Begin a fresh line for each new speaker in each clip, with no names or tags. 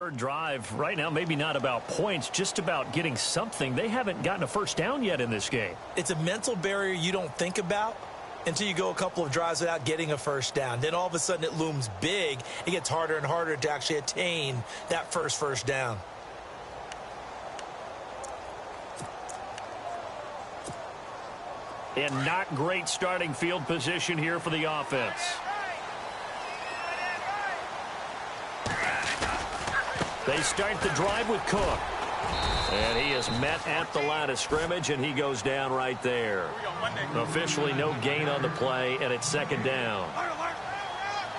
Third drive right now, maybe not about points, just about getting something. They haven't gotten a first down yet in this game.
It's a mental barrier you don't think about until you go a couple of drives without getting a first down. Then all of a sudden it looms big. It gets harder and harder to actually attain that first down.
And not great starting field position here for the offense. They start the drive with Cook. And he is met at the line of scrimmage, and he goes down right there. Officially no gain on the play, and it's second down.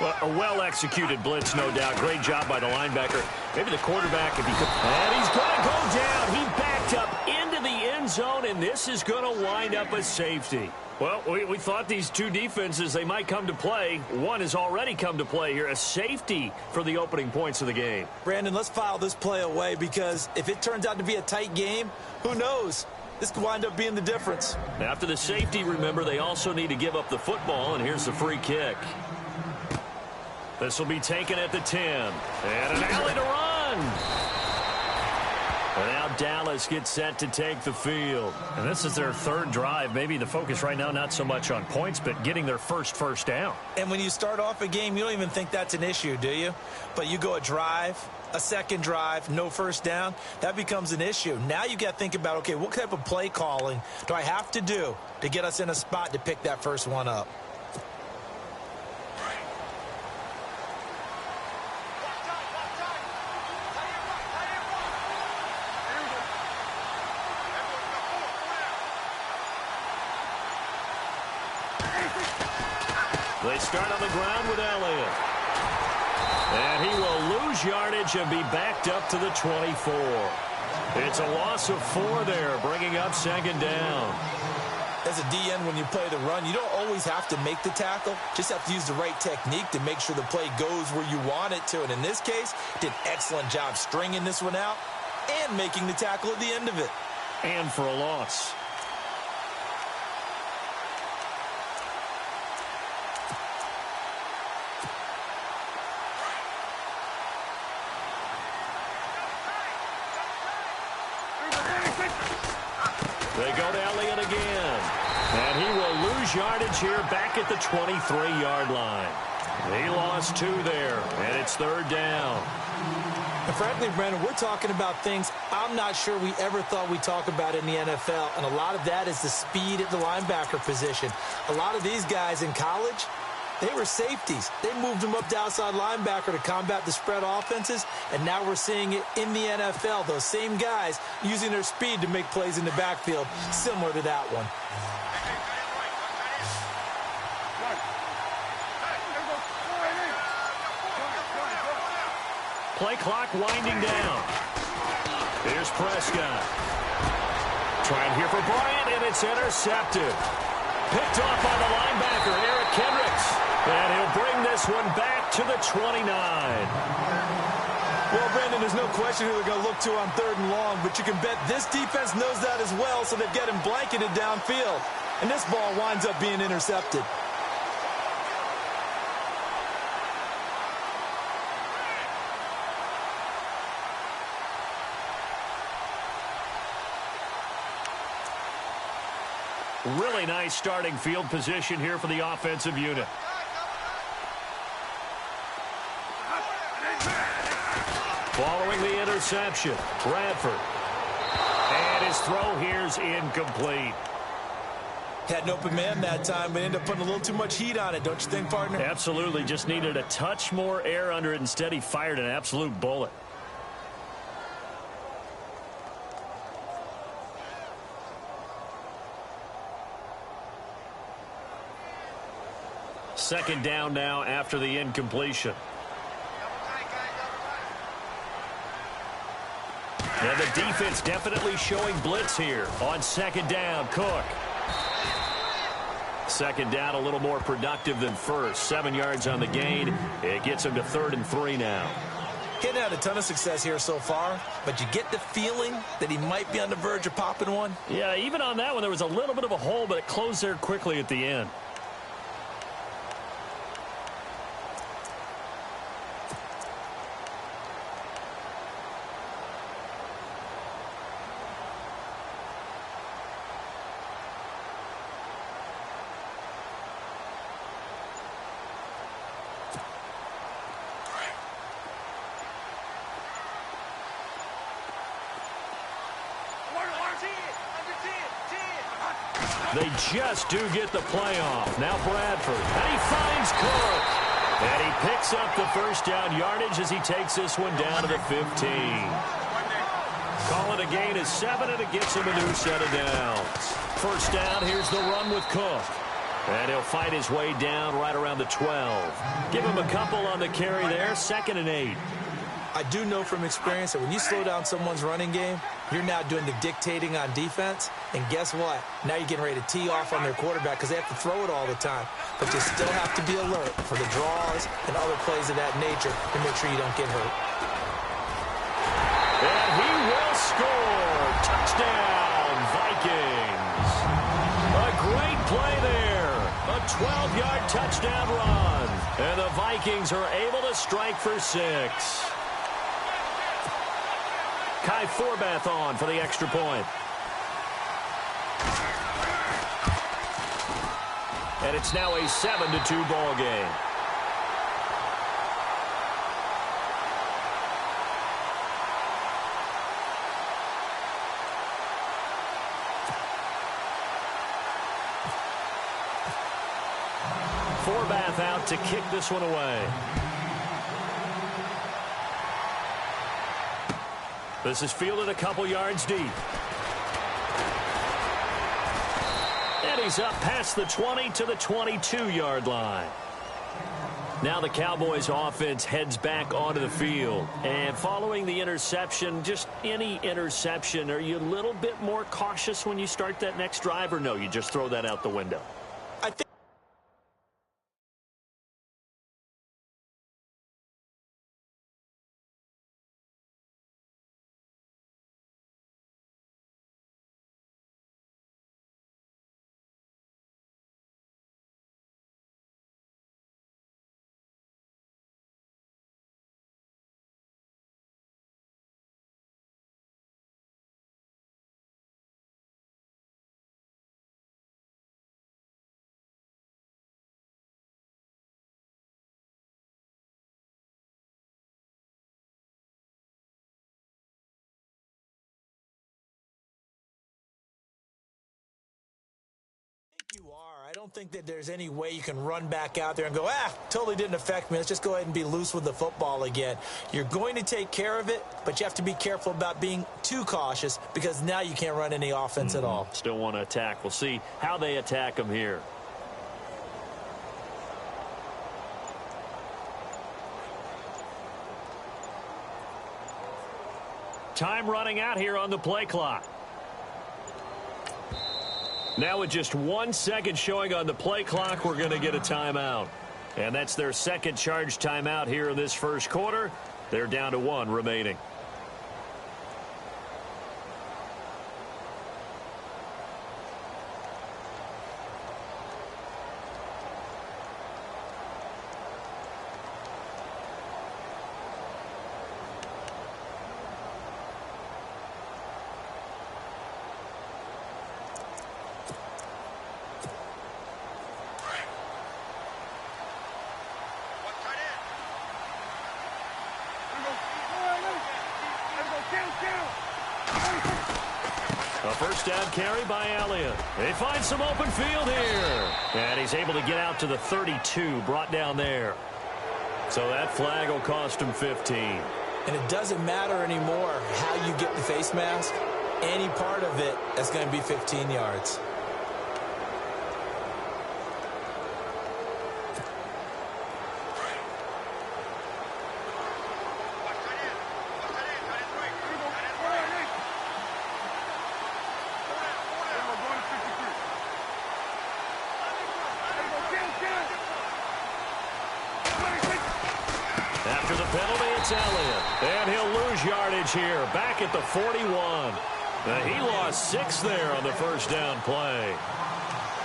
Well, a well-executed blitz, no doubt. Great job by the linebacker. Maybe the quarterback, if he could. And he's going to go down. He backed up into the end zone, and this is going to wind up a safety. Well, we thought these two defenses, they might come to play. One has already come to play here, a safety for the opening points of the game.
Brandon, let's file this play away because if it turns out to be a tight game, who knows? This could wind up being the difference.
After the safety, remember, they also need to give up the football, and here's the free kick. This will be taken at the 10. And an alley to run. And now Dallas gets set to take the field. And this is their third drive. Maybe the focus right now not so much on points, but getting their first down.
And when you start off a game, you don't even think that's an issue, do you? But you go a drive, a second drive, no first down, that becomes an issue. Now you got to think about, okay, what type of play calling do I have to do to get us in a spot to pick that first one up?
They start on the ground with Elliott. And he will lose yardage and be backed up to the 24. It's a loss of 4 there, bringing up second down.
As a DN, when you play the run, you don't always have to make the tackle. Just have to use the right technique to make sure the play goes where you want it to. And in this case, did an excellent job stringing this one out and making the tackle at the end of it.
And for a loss. They go to Elliott again. And he will lose yardage here back at the 23-yard line. He lost 2 there, and it's third down.
And frankly, Brandon, we're talking about things I'm not sure we ever thought we'd talk about in the NFL, and a lot of that is the speed at the linebacker position. A lot of these guys in college, they were safeties. They moved them up to outside linebacker to combat the spread offenses, and now we're seeing it in the NFL. Those same guys using their speed to make plays in the backfield, similar to that one.
Play clock winding down. Here's Prescott. Trying here for Bryant, and it's intercepted. Picked off by the linebacker, Eric Kendricks. And he'll bring this one back to the 29.
Well, Brandon, there's no question who they're going to look to on 3rd and long, but you can bet this defense knows that as well, so they've got him blanketed downfield. And this ball winds up being intercepted.
Really nice starting field position here for the offensive unit. Following the interception, Bradford. And his throw here's incomplete.
Had an open man that time, but ended up putting a little too much heat on it, don't you think, partner?
Absolutely. Just needed a touch more air under it. Instead, he fired an absolute bullet. Second down now after the incompletion. And the defense definitely showing blitz here on second down. Cook. Second down a little more productive than first. 7 yards on the gain. It gets him to 3rd and 3 now.
He hadn't had a ton of success here so far, but you get the feeling that he might be on the verge of popping one.
Yeah, even on that one, there was a little bit of a hole, but it closed there quickly at the end. They just do get the playoff. Now Bradford. And he finds Cook. And he picks up the first down yardage as he takes this one down to the 15. Call it a gain of 7, and it gets him a new set of downs. First down, here's the run with Cook. And he'll fight his way down right around the 12. Give him a couple on the carry there, 2nd and 8.
I do know from experience that when you slow down someone's running game, you're now doing the dictating on defense. And guess what? Now you're getting ready to tee off on their quarterback because they have to throw it all the time. But you still have to be alert for the draws and other plays of that nature to make sure you don't get hurt.
And he will score. Touchdown, Vikings. A great play there. A 12-yard touchdown run. And the Vikings are able to strike for 6. Kai Forbath on for the extra point. And it's now a 7-2 ball game. Forbath out to kick this one away. This is fielded a couple yards deep. And he's up past the 20 to the 22-yard line. Now the Cowboys offense heads back onto the field. And following the interception, just any interception, are you a little bit more cautious when you start that next drive, or no, you just throw that out the window?
I think you are. I don't think that there's any way you can run back out there and go, totally didn't affect me. Let's just go ahead and be loose with the football again. You're going to take care of it, but you have to be careful about being too cautious because now you can't run any offense at all.
Still want to attack. We'll see how they attack them here. Time running out here on the play clock. Now with just 1 second showing on the play clock, we're going to get a timeout. And that's their second charge timeout here in this first quarter. They're down to 1 remaining. A first down carry by Elliott. They find some open field here. And he's able to get out to the 32, brought down there. So that flag will cost him 15.
And it doesn't matter anymore how you get the face mask. Any part of it is going to be 15 yards.
After the penalty, it's Elliott. And he'll lose yardage here, back at the 41. He lost 6 there on the first down play.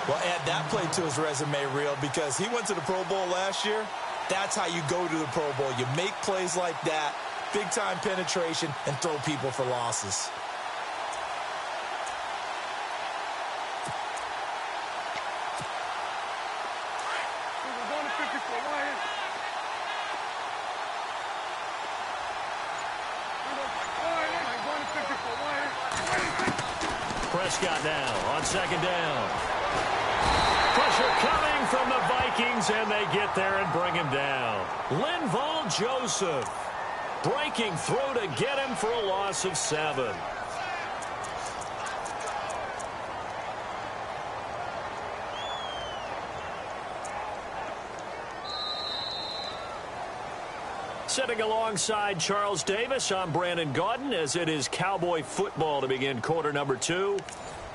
Well, add that play to his resume reel because he went to the Pro Bowl last year. That's how you go to the Pro Bowl. You make plays like that, big-time penetration, and throw people for losses.
Prescott now on second down. Pressure coming from the Vikings, and they get there and bring him down. Linval Joseph breaking through to get him for a loss of 7. Sitting alongside Charles Davis, I'm Brandon Gaudin, as it is Cowboy football to begin quarter number 2.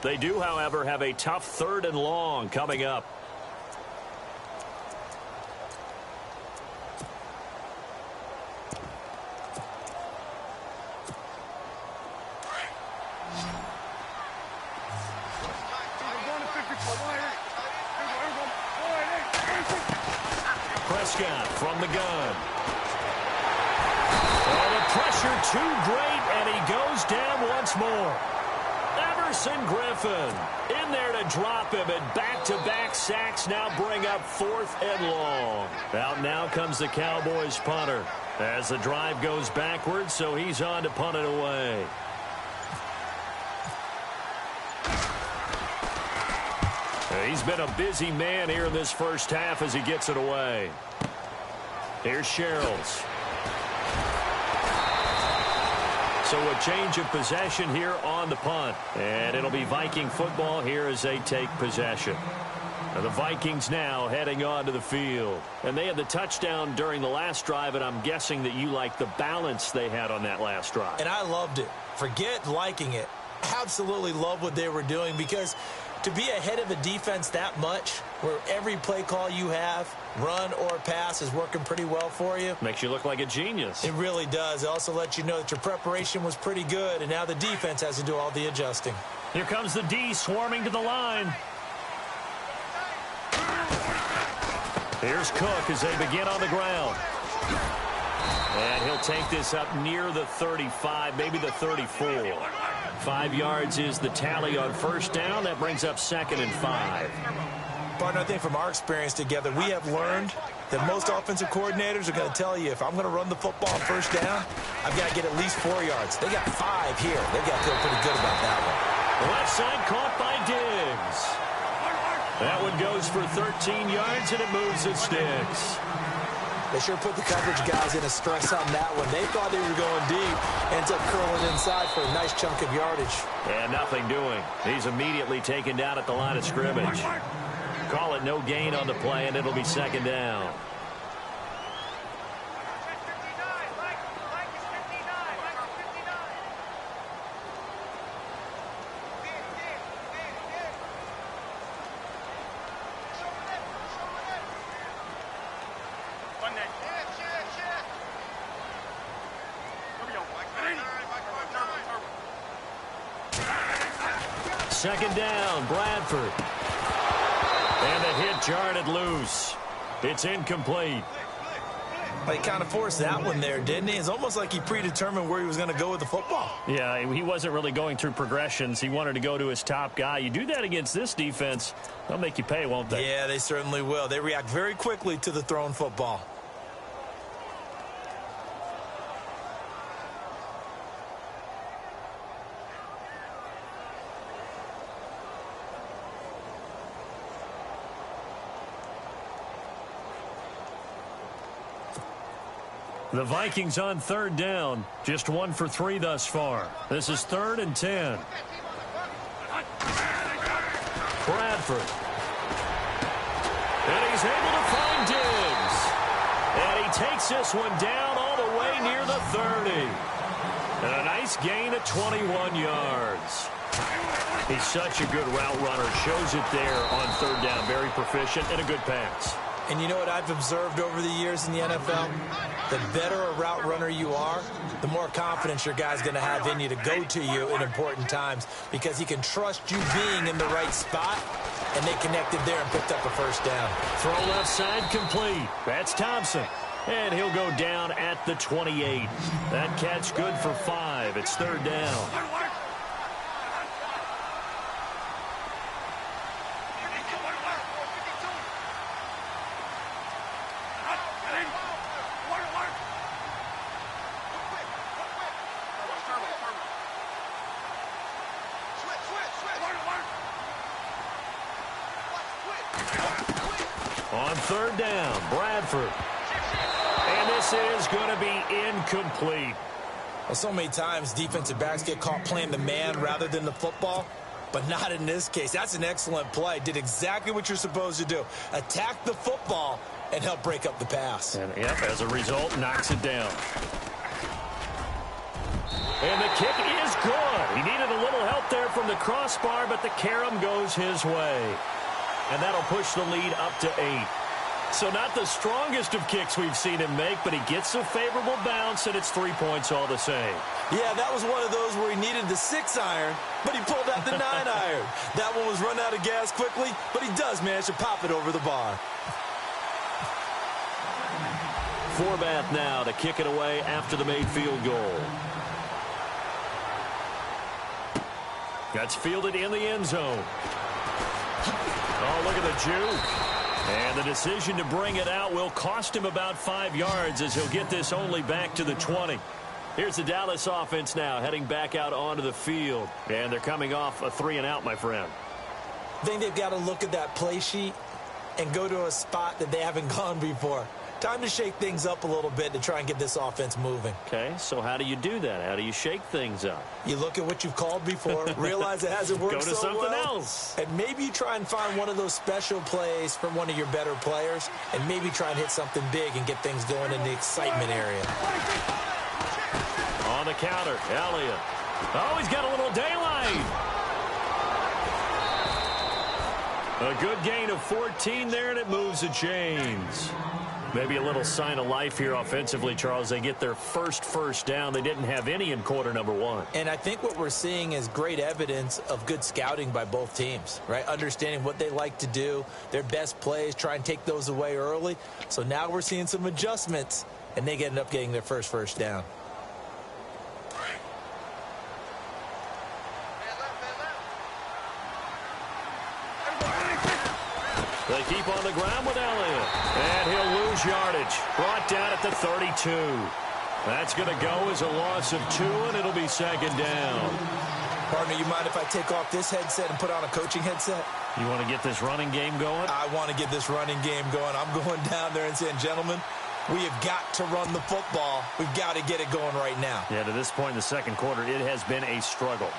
They do, however, have a tough 3rd and long coming up. Prescott from the gun. Pressure too great, and he goes down once more. Everson Griffin in there to drop him, and back-to-back sacks now bring up 4th and long. Out now comes the Cowboys punter as the drive goes backwards, so he's on to punt it away. He's been a busy man here in this first half as he gets it away. Here's Sherrills. So a change of possession here on the punt. And it'll be Viking football here as they take possession. And the Vikings now heading onto the field. And they had the touchdown during the last drive, and I'm guessing that you like the balance they had on that last drive. And I loved it. Forget liking it. Absolutely love what they were doing, because to be ahead of a defense that much, where every play call you have, run or pass, is working pretty well for you. Makes you look like a genius. It really does. It also lets you know that your preparation was pretty good, and now the defense has to do all the adjusting. Here comes the D swarming to the line. Here's Cook as they begin on the ground. And he'll take this up near the 35, maybe the 34. 5 yards is the tally on first down. That brings up 2nd and 5. Partner, I think from our experience together, we have learned that most offensive coordinators are going to tell you, if I'm going to run the football on first down, I've got to get at least 4 yards. They got 5 here. They've got to feel pretty good about that one. Left side caught by Diggs. That one goes for 13 yards, and it moves the sticks. They sure put the coverage guys in a stress on that one. They thought they were going deep. Ends up curling inside for a nice chunk of yardage. And nothing doing. He's immediately taken down at the line of scrimmage. Call it no gain on the play, and it'll be 2nd down. Second down, Bradford. And the hit jarred it loose. It's incomplete. He kind of forced that one there, didn't he? It's almost like he predetermined where he was going to go with the football. Yeah, he wasn't really going through progressions. He wanted to go to his top guy. You do that against this defense, they'll make you pay, won't they? Yeah, they certainly will. They react very quickly to the thrown football. The Vikings on 3rd down. Just 1 for 3 thus far. This is 3rd and 10. Bradford. And he's able to find Diggs. And he takes this one down all the way near the 30. And a nice gain of 21 yards. He's such a good route runner. Shows it there on 3rd down. Very proficient and a good pass. And you know what I've observed over the years in the NFL? The better a route runner you are, the more confidence your guy's going to have in you to go to you in important times, because he can trust you being in the right spot, and they connected there and picked up a first down. Throw left side complete. That's Thompson. And he'll go down at the 28. That catch good for 5. It's 3rd down. On third down, Bradford. And this is going to be incomplete.
Well, so many times defensive backs get caught playing the man rather than the football, but not in this case. That's an excellent play. Did exactly what you're supposed to do. Attack the football and help break up the pass.
And yep, as a result, knocks it down. And the kick is good. He needed a little help there from the crossbar, but the carom goes his way. And that'll push the lead up to 8. So not the strongest of kicks we've seen him make, but he gets a favorable bounce, and it's 3 points all the same.
Yeah, that was one of those where he needed the 6-iron, but he pulled out the 9-iron. That one was run out of gas quickly, but he does manage to pop it over the bar.
Forbath now to kick it away after the made field goal. That's fielded in the end zone. Oh, look at the juke. And the decision to bring it out will cost him about 5 yards as he'll get this only back to the 20. Here's the Dallas offense now heading back out onto the field. And they're coming off a 3-and-out, my friend.
I think they've got to look at that play sheet and go to a spot that they haven't gone before. Time to shake things up a little bit to try and get this offense moving.
Okay, so how do you do that? How do you shake things up?
You look at what you've called before, realize it hasn't worked
Go to
so
something
well,
else.
and maybe you try and find one of those special plays from one of your better players, and maybe try and hit something big and get things going in the excitement area.
On the counter, Elliott. Oh, he's got a little daylight. A good gain of 14 there, and it moves the chains. Maybe a little sign of life here offensively, Charles. They get their first down. They didn't have any in quarter number 1.
And I think what we're seeing is great evidence of good scouting by both teams, right? Understanding what they like to do, their best plays, try and take those away early. So now we're seeing some adjustments, and they end up getting their first down.
They keep on the ground with Elliott. And he'll lose yardage. Brought down at the 32. That's going to go as a loss of 2, and it'll be 2nd down.
Partner, you mind if I take off this headset and put on a coaching headset?
You want to get this running game going?
I want to get this running game going. I'm going down there and saying, gentlemen, we have got to run the football. We've got to get it going right now.
Yeah, to this point in the second quarter, it has been a struggle.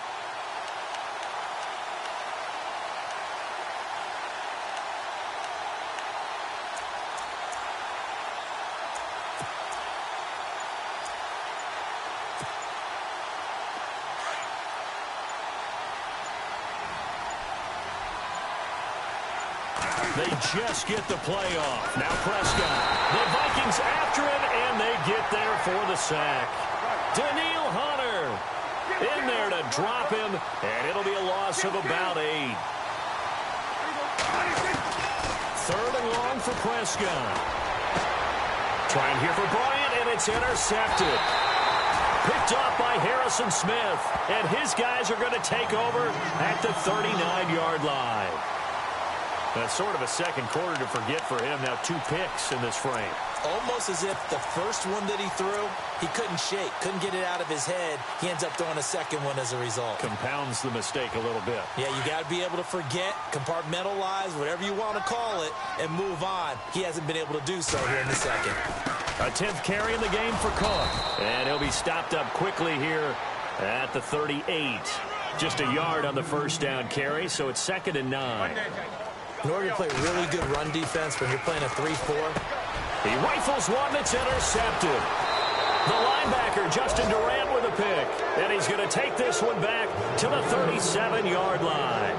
They just get the play off. Now Prescott. The Vikings after him, and they get there for the sack. Daniil Hunter in there to drop him, and it'll be a loss of about 8. 3rd and long for Prescott. Trying here for Bryant, and it's intercepted. Picked off by Harrison Smith, and his guys are going to take over at the 39-yard line. That's sort of a second quarter to forget for him. Now 2 picks in this frame.
Almost as if the first one that he threw, he couldn't shake, couldn't get it out of his head. He ends up throwing a second one as a result.
Compounds the mistake a little bit.
Yeah, you got to be able to forget, compartmentalize, whatever you want to call it, and move on. He hasn't been able to do so here in the second.
A 10th carry in the game for Cook. And he'll be stopped up quickly here at the 38. Just a yard on the first down carry, so it's 2nd and 9.
In order to play really good run defense when you're playing a 3-4.
He rifles one that's intercepted. The linebacker, Justin Durant, with a pick. And he's going to take this one back to the 37-yard line.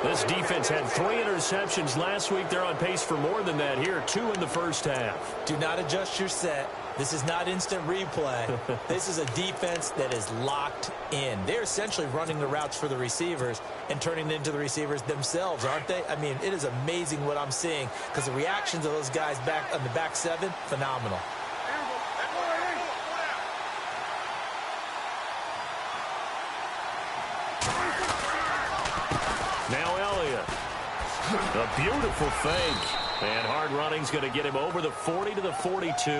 This defense had 3 interceptions last week. They're on pace for more than that here. 2 in the first half.
Do not adjust your set. This is not instant replay. This is a defense that is locked in. They're essentially running the routes for the receivers and turning it into the receivers themselves, aren't they? I mean, it is amazing what I'm seeing because the reactions of those guys back on the back 7, phenomenal.
Now Elliott. A beautiful fake. And hard running's going to get him over the 40 to the 42.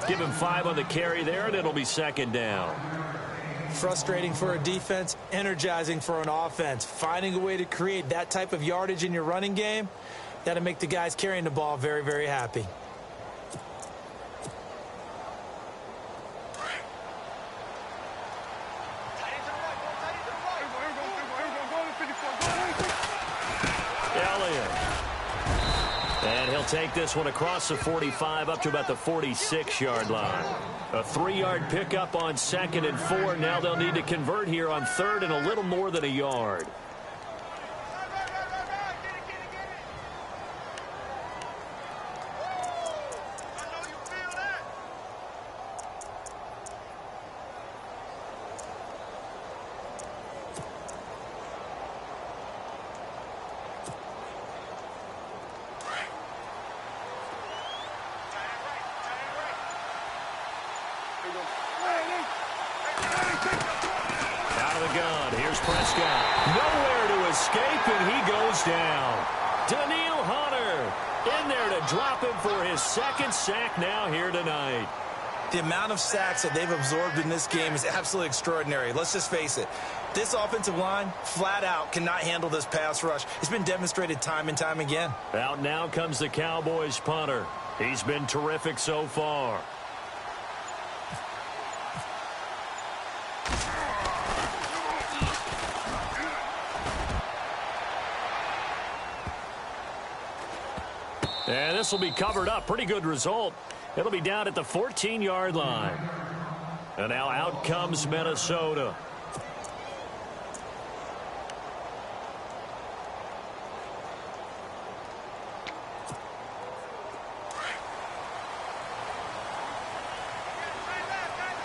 Give him 5 on the carry there, and it'll be 2nd down.
Frustrating for a defense, energizing for an offense. Finding a way to create that type of yardage in your running game, That'll make the guys carrying the ball very, very happy.
And he'll take this one across the 45 up to about the 46-yard line. A 3-yard pickup on 2nd and 4. Now they'll need to convert here on 3rd and a little more than a yard. Out of the gun. Here's Prescott. Nowhere to escape, and he goes down. Daniil Hunter in there to drop him for his 2nd sack now here tonight.
The amount of sacks that they've absorbed in this game is absolutely extraordinary. Let's just face it. This offensive line, flat out, cannot handle this pass rush. It's been demonstrated time and time again.
Out now comes the Cowboys punter. He's been terrific so far. And this will be covered up. Pretty good result. It'll be down at the 14-yard line. And now out comes Minnesota.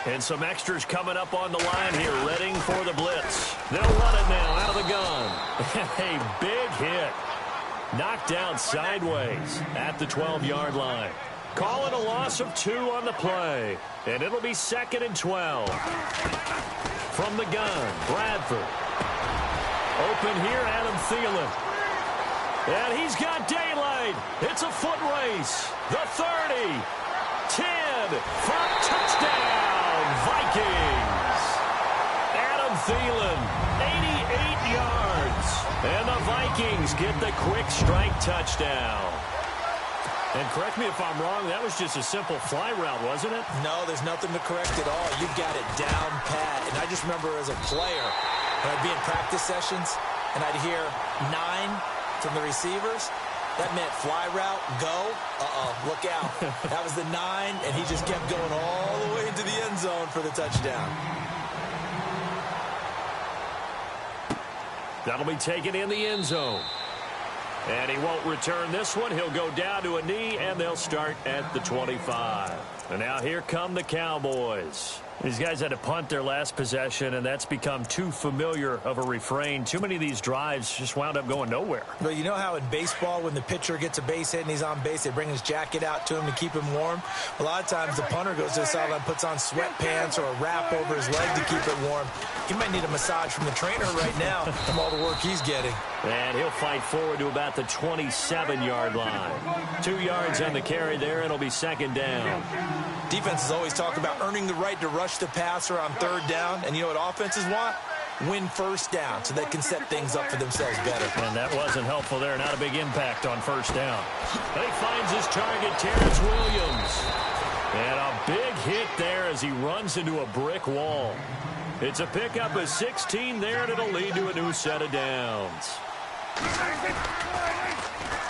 And some extras coming up on the line here, readying for the blitz. They'll run it now out of the gun. A big hit. Knocked down sideways at the 12-yard line. Calling a loss of 2 on the play. And it'll be 2nd and 12. From the gun, Bradford. Open here, Adam Thielen. And he's got daylight. It's a foot race. The 30. 10. For touchdown, Vikings. Adam Thielen, 88 yards. And the Vikings get the quick strike touchdown. And correct me if I'm wrong, that was just a simple fly route, wasn't it?
No, there's nothing to correct at all. You've got it down pat. And I just remember as a player, when I'd be in practice sessions, and I'd hear 9 from the receivers, that meant fly route, go, look out. That was the 9, and he just kept going all the way into the end zone for the touchdown.
That'll be taken in the end zone. And he won't return this one. He'll go down to a knee, and they'll start at the 25. And now here come the Cowboys. These guys had to punt their last possession, and that's become too familiar of a refrain. Too many of these drives just wound up going nowhere.
Well, you know how in baseball, when the pitcher gets a base hit and he's on base, they bring his jacket out to him to keep him warm? A lot of times the punter goes to the sideline, puts on sweatpants or a wrap over his leg to keep it warm. He might need a massage from the trainer right now from all the work he's getting.
And he'll fight forward to about the 27-yard line. 2 yards on the carry there, and it'll be 2nd down.
Defenses always talk about earning the right to rush the passer on 3rd down. And you know what offenses want? Win 1st down so they can set things up for themselves better.
And that wasn't helpful there. Not a big impact on 1st down. And he finds his target, Terrence Williams. And a big hit there as he runs into a brick wall. It's a pickup of 16 there, and it'll lead to a new set of downs.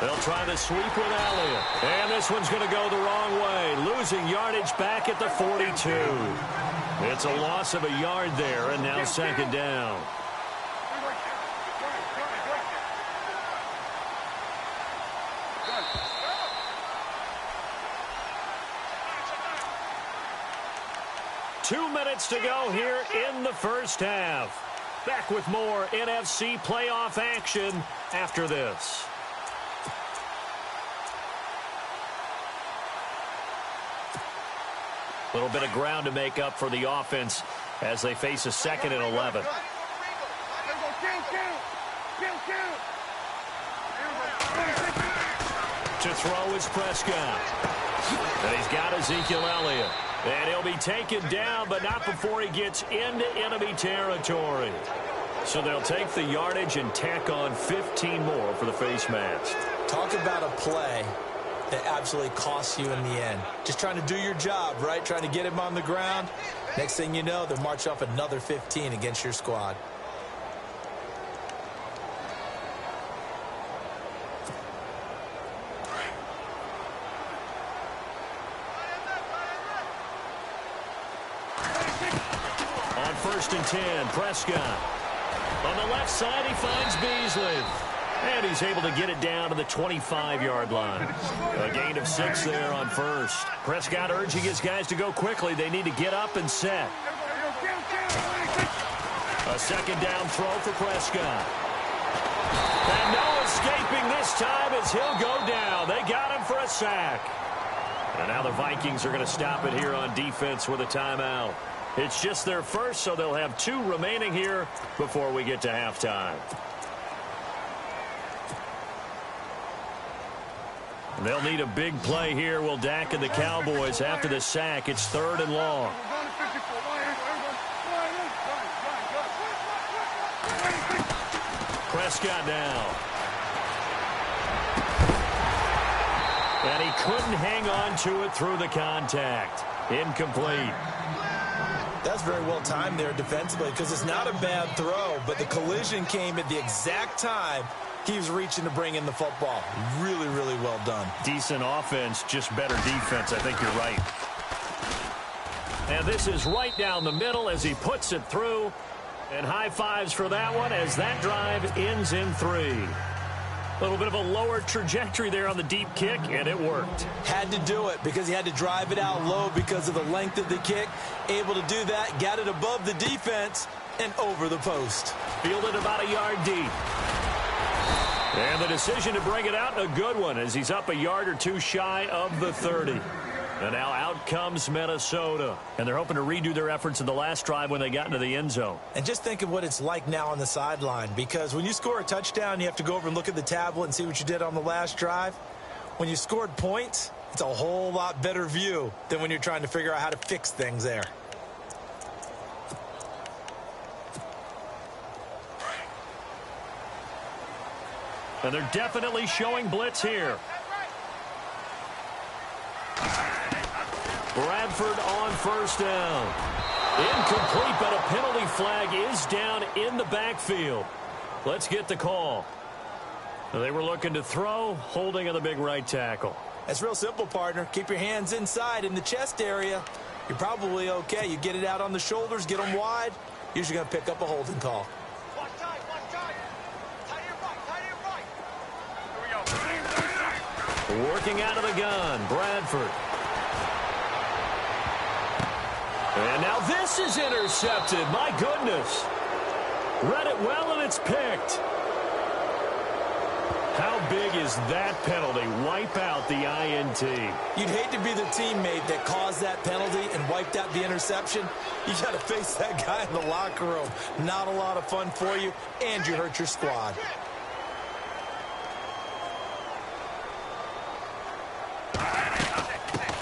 They'll try the sweep with Elliott. And this one's going to go the wrong way. Losing yardage back at the 42. It's a loss of a yard there, and now 2nd down. Two minutes to go here in the first half. Back with more NFC playoff action after this. A little bit of ground to make up for the offense as they face a 2nd and 11. To throw is Prescott. And he's got Ezekiel Elliott. And he'll be taken down, but not before he gets into enemy territory. So they'll take the yardage and tack on 15 more for the face mask.
Talk about a play that absolutely costs you in the end. Just trying to do your job, right? Trying to get him on the ground. Next thing you know, they'll march off another 15 against your squad.
On 1st and 10, Prescott. On the left side, he finds Beasley. And he's able to get it down to the 25-yard line. A gain of 6 there on 1st. Prescott urging his guys to go quickly. They need to get up and set. A 2nd down throw for Prescott. And no escaping this time as he'll go down. They got him for a sack. And now the Vikings are going to stop it here on defense with a timeout. It's just their first, so they'll have 2 remaining here before we get to halftime. They'll need a big play here. Will Dak and the Cowboys after the sack. It's 3rd and long. Prescott now. And he couldn't hang on to it through the contact. Incomplete.
That's very well timed there defensively because it's not a bad throw, but the collision came at the exact time he was reaching to bring in the football. Really, really well done.
Decent offense, just better defense. I think you're right. And this is right down the middle as he puts it through. And high fives for that one as that drive ends in 3. A little bit of a lower trajectory there on the deep kick, and it worked.
Had to do it because he had to drive it out low because of the length of the kick. Able to do that, got it above the defense and over the post.
Fielded about a yard deep. And the decision to bring it out, a good one, as he's up a yard or 2 shy of the 30. And now out comes Minnesota. And they're hoping to redo their efforts in the last drive when they got into the end zone.
And just think of what it's like now on the sideline, because when you score a touchdown, you have to go over and look at the tablet and see what you did on the last drive. When you scored points, it's a whole lot better view than when you're trying to figure out how to fix things there.
And they're definitely showing blitz here. Bradford on 1st down. Incomplete, but a penalty flag is down in the backfield. Let's get the call. They were looking to throw, holding on the big right tackle.
That's real simple, partner. Keep your hands inside in the chest area. You're probably okay. You get it out on the shoulders, get them wide. Usually going to pick up a holding call.
Working out of the gun, Bradford. And now this is intercepted. My goodness. Read it well, and it's picked. How big is that penalty? Wipe out the INT.
You'd hate to be the teammate that caused that penalty and wiped out the interception. You got to face that guy in the locker room. Not a lot of fun for you, and you hurt your squad.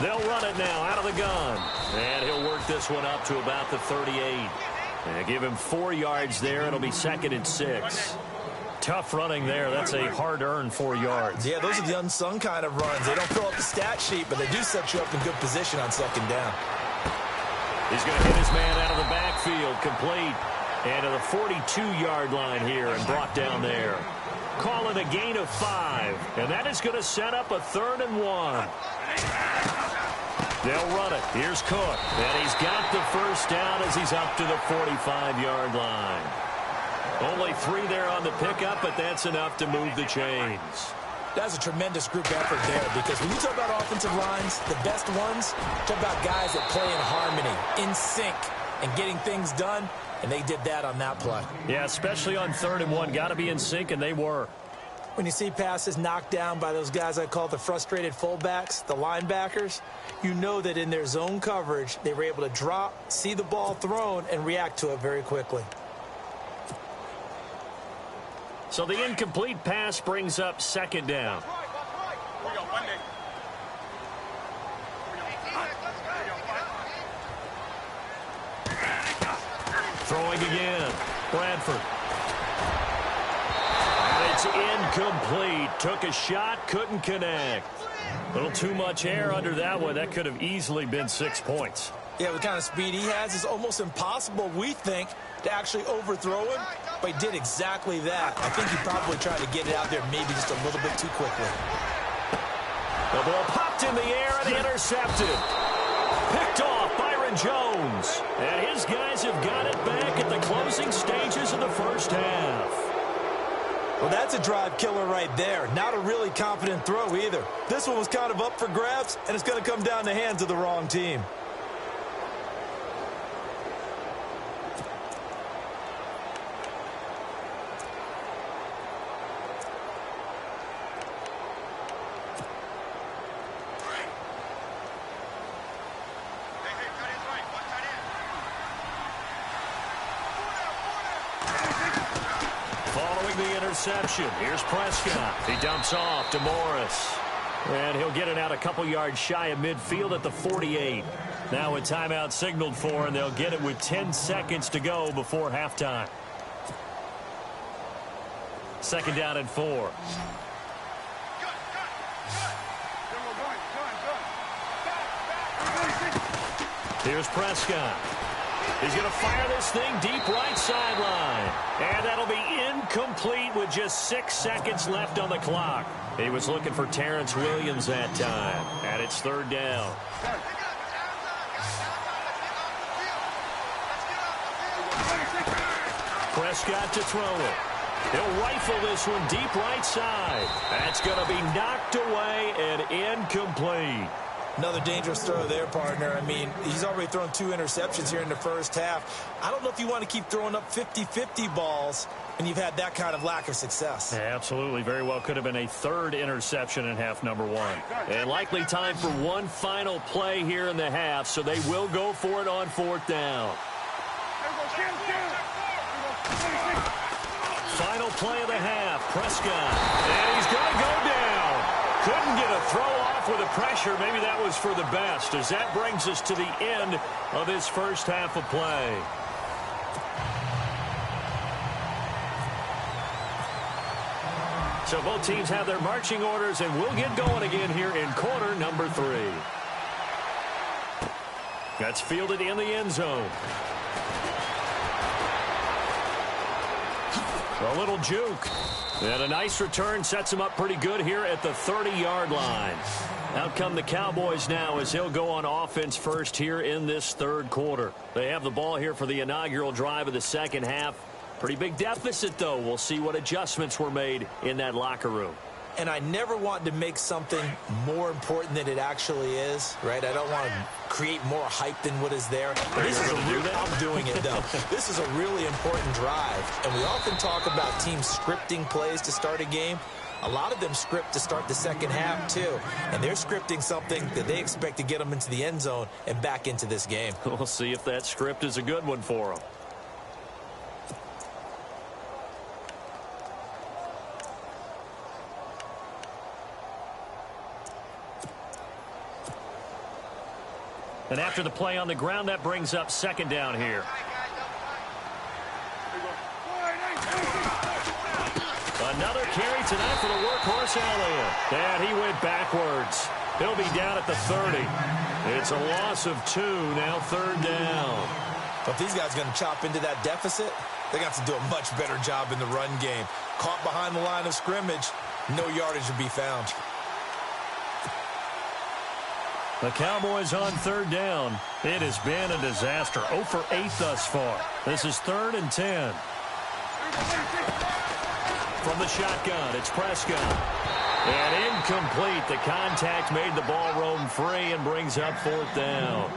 They'll run it now out of the gun. And he'll work this one up to about the 38. And give him 4 yards there. It'll be 2nd and 6. Tough running there. That's a hard-earned 4 yards.
Yeah, those are the unsung kind of runs. They don't fill up the stat sheet, but they do set you up in good position on 2nd down.
He's going to hit his man out of the backfield. Complete. And to the 42-yard line here and brought down there. Call it a gain of 5. And that is going to set up a 3rd and 1. They'll run it. Here's Cook. And he's got the 1st down as he's up to the 45-yard line. Only 3 there on the pickup, but that's enough to move the chains.
That's a tremendous group effort there, because when you talk about offensive lines, the best ones, talk about guys that play in harmony, in sync, and getting things done, and they did that on that play.
Yeah, especially on 3rd and 1. Got to be in sync, and they were.
When you see passes knocked down by those guys I call the frustrated fullbacks, the linebackers, you know that in their zone coverage, they were able to drop, see the ball thrown, and react to it very quickly.
So the incomplete pass brings up 2nd down. Throwing again. Bradford. And they is incomplete. Took a shot, couldn't connect. A little too much air under that one. That could have easily been 6 points.
Yeah, the kind of speed he has is almost impossible, we think, to actually overthrow him. But he did exactly that. I think he probably tried to get it out there maybe just a little bit too quickly.
The ball popped in the air and intercepted. Picked off Byron Jones. And his guys have got it back at the closing stages of the first half.
Well, that's a drive killer right there. Not a really confident throw either. This one was kind of up for grabs, and it's going to come down the hands of the wrong team.
Interception. Here's Prescott. He dumps off to Morris. And he'll get it out a couple yards shy of midfield at the 48. Now a timeout signaled for, and they'll get it with 10 seconds to go before halftime. 2nd down and 4. Here's Prescott. He's going to fire this thing deep right sideline. And that'll be incomplete with just 6 seconds left on the clock. He was looking for Terrence Williams that time. And it's 3rd down. Prescott to throw it. He'll rifle this one deep right side. That's going to be knocked away and incomplete.
Another dangerous throw there, partner. I mean, he's already thrown 2 interceptions here in the first half. I don't know if you want to keep throwing up 50-50 balls when you've had that kind of lack of success.
Yeah, absolutely. Very well could have been a 3rd interception in half number 1. And likely time for one final play here in the half, so they will go for it on 4th down. Final play of the half, Prescott. And he's going to go down. Couldn't get a throw off with the pressure. Maybe that was for the best, as that brings us to the end of this first half of play. So both teams have their marching orders, and we'll get going again here in quarter number 3. That's fielded in the end zone. A little juke. And a nice return sets him up pretty good here at the 30-yard line. Out come the Cowboys now as he'll go on offense first here in this 3rd quarter. They have the ball here for the inaugural drive of the second half. Pretty big deficit, though. We'll see what adjustments were made in that locker room.
And I never want to make something more important than it actually is, right? I don't want to create more hype than what is there. This is I'm doing it, though. This is a really important drive. And we often talk about teams scripting plays to start a game. A lot of them script to start the second half, too. And they're scripting something that they expect to get them into the end zone and back into this game.
We'll see if that script is a good one for them. And after the play on the ground, that brings up 2nd down here. Another carry tonight for the workhorse Elliott. And he went backwards. He'll be down at the 30. It's a loss of 2, now 3rd down.
But if these guys are going to chop into that deficit, they got to do a much better job in the run game. Caught behind the line of scrimmage, no yardage to be found.
The Cowboys on 3rd down. It has been a disaster. 0 for 8 thus far. This is 3rd and 10. From the shotgun, it's Prescott. And incomplete. The contact made the ball roam free and brings up 4th down.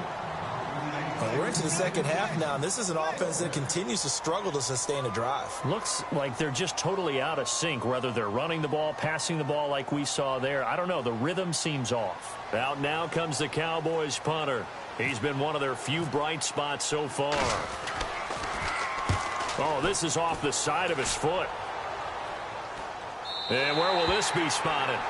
Well, we're into the second half now, and this is an offense that continues to struggle to sustain a drive.
Looks like they're just totally out of sync, whether they're running the ball, passing the ball like we saw there. I don't know. The rhythm seems off. Out now comes the Cowboys punter. He's been one of their few bright spots so far. Oh, this is off the side of his foot. And where will this be spotted?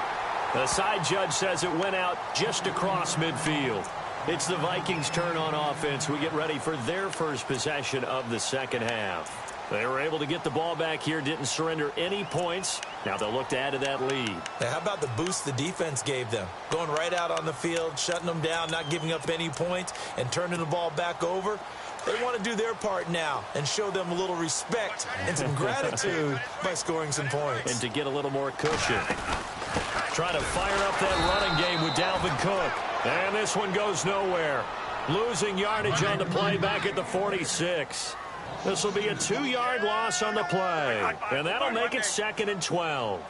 The side judge says it went out just across midfield. It's the Vikings' turn on offense. We get ready for their first possession of the second half. They were able to get the ball back here, didn't surrender any points. Now they'll look to add to that lead.
Now, how about the boost the defense gave them? Going right out on the field, shutting them down, not giving up any points, and turning the ball back over. They want to do their part now and show them a little respect and some gratitude by scoring some points.
And to get a little more cushion. Trying to fire up that running game with Dalvin Cook. And this one goes nowhere. Losing yardage on the play back at the 46. This will be a 2-yard loss on the play. And that'll make it 2nd and 12.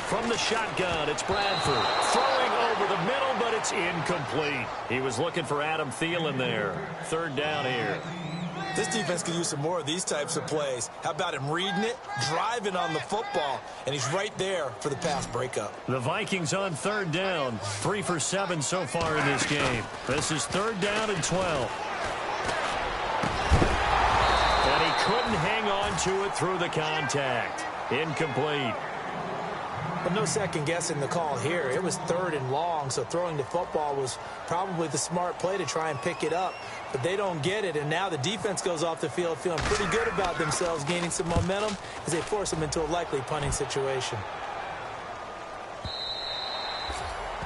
From the shotgun, it's Bradford. Throwing over the middle, but it's incomplete. He was looking for Adam Thielen there. 3rd down here.
This defense could use some more of these types of plays. How about him reading it, driving on the football, and he's right there for the pass breakup.
The Vikings on 3rd down. 3 for 7 so far in this game. This is 3rd down and 12. And he couldn't hang on to it through the contact. Incomplete.
But no second guessing the call here. It was 3rd and long, so throwing the football was probably the smart play to try and pick it up. But they don't get it, and now the defense goes off the field feeling pretty good about themselves, gaining some momentum as they force them into a likely punting situation.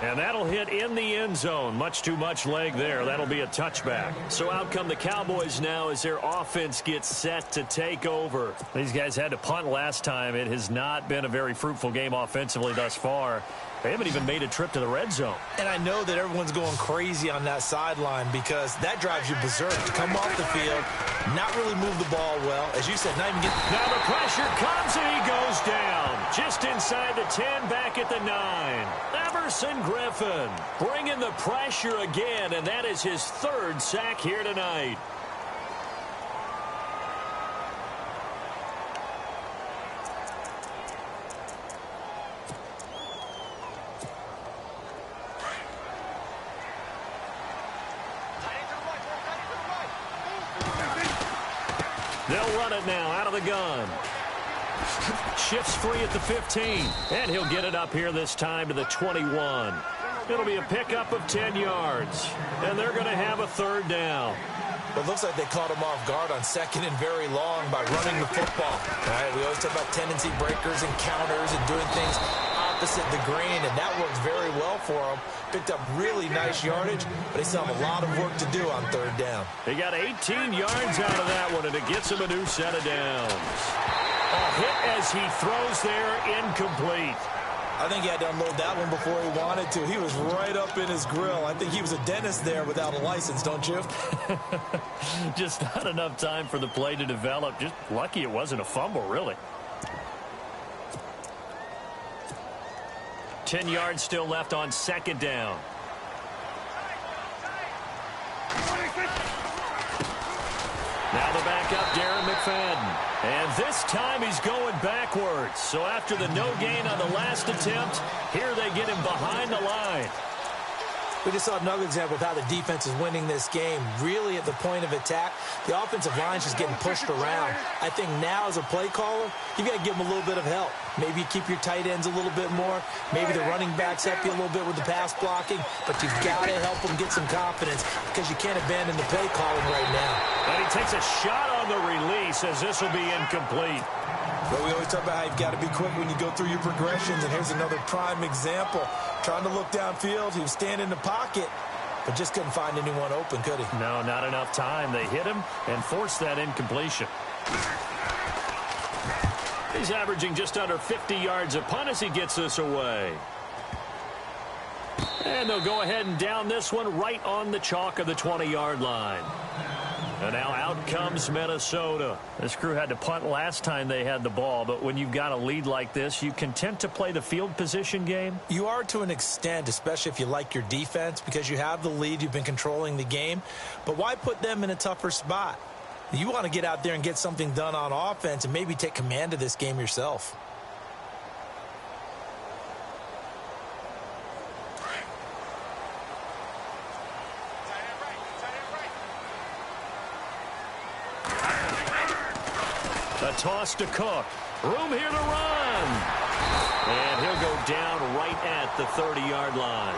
And that'll hit in the end zone. Much too much leg there. That'll be a touchback. So out come the Cowboys now as their offense gets set to take over. These guys had to punt last time. It has not been a very fruitful game offensively thus far. They haven't even made a trip to the red zone.
And I know that everyone's going crazy on that sideline because that drives you berserk. To come off the field, not really move the ball well. As you said, not even get...
Now the pressure comes and he goes down. Just inside the 10, back at the 9. Everson Griffin bringing the pressure again, and that is his 3rd sack here tonight. They'll run it now out of the gun. Shifts free at the 15. And he'll get it up here this time to the 21. It'll be a pickup of 10 yards. And they're going to have a 3rd down.
Well, it looks like they caught him off guard on 2nd and very long by running the football. All right, we always talk about tendency breakers and counters and doing things opposite the grain, and that worked very well for them. Picked up really nice yardage, but they still have a lot of work to do on 3rd down.
They got 18 yards out of that one, and it gets him a new set of downs. A hit as he throws there, incomplete.
I think he had to unload that one before he wanted to. He was right up in his grill. I think he was a dentist there without a license, don't you?
Just not enough time for the play to develop. Just lucky it wasn't a fumble, really. 10 yards still left on 2nd down. Now the backup, Darren McFadden. And this time he's going backwards. So after the no gain on the last attempt, here they get him behind the line.
We just saw another example of how the defense is winning this game. Really at the point of attack, the offensive line's just getting pushed around. I think now as a play caller, you've got to give them a little bit of help. Maybe you keep your tight ends a little bit more. Maybe the running backs help you a little bit with the pass blocking. But you've got to help them get some confidence because you can't abandon the play calling right now.
And he takes a shot on the release as this will be incomplete.
Well, we always talk about how you've got to be quick when you go through your progressions, and here's another prime example. Trying to look downfield, he was standing in the pocket, but just couldn't find anyone open, could he?
No, not enough time. They hit him and forced that incompletion. He's averaging just under 50 yards a punt as he gets this away. And they'll go ahead and down this one right on the chalk of the 20-yard line. And now out comes Minnesota. This crew had to punt last time they had the ball, but when you've got a lead like this, you content to play the field position game?
You are to an extent, especially if you like your defense, because you have the lead, you've been controlling the game. But why put them in a tougher spot? You want to get out there and get something done on offense and maybe take command of this game yourself.
A toss to Cook. Room here to run. And he'll go down right at the 30-yard line.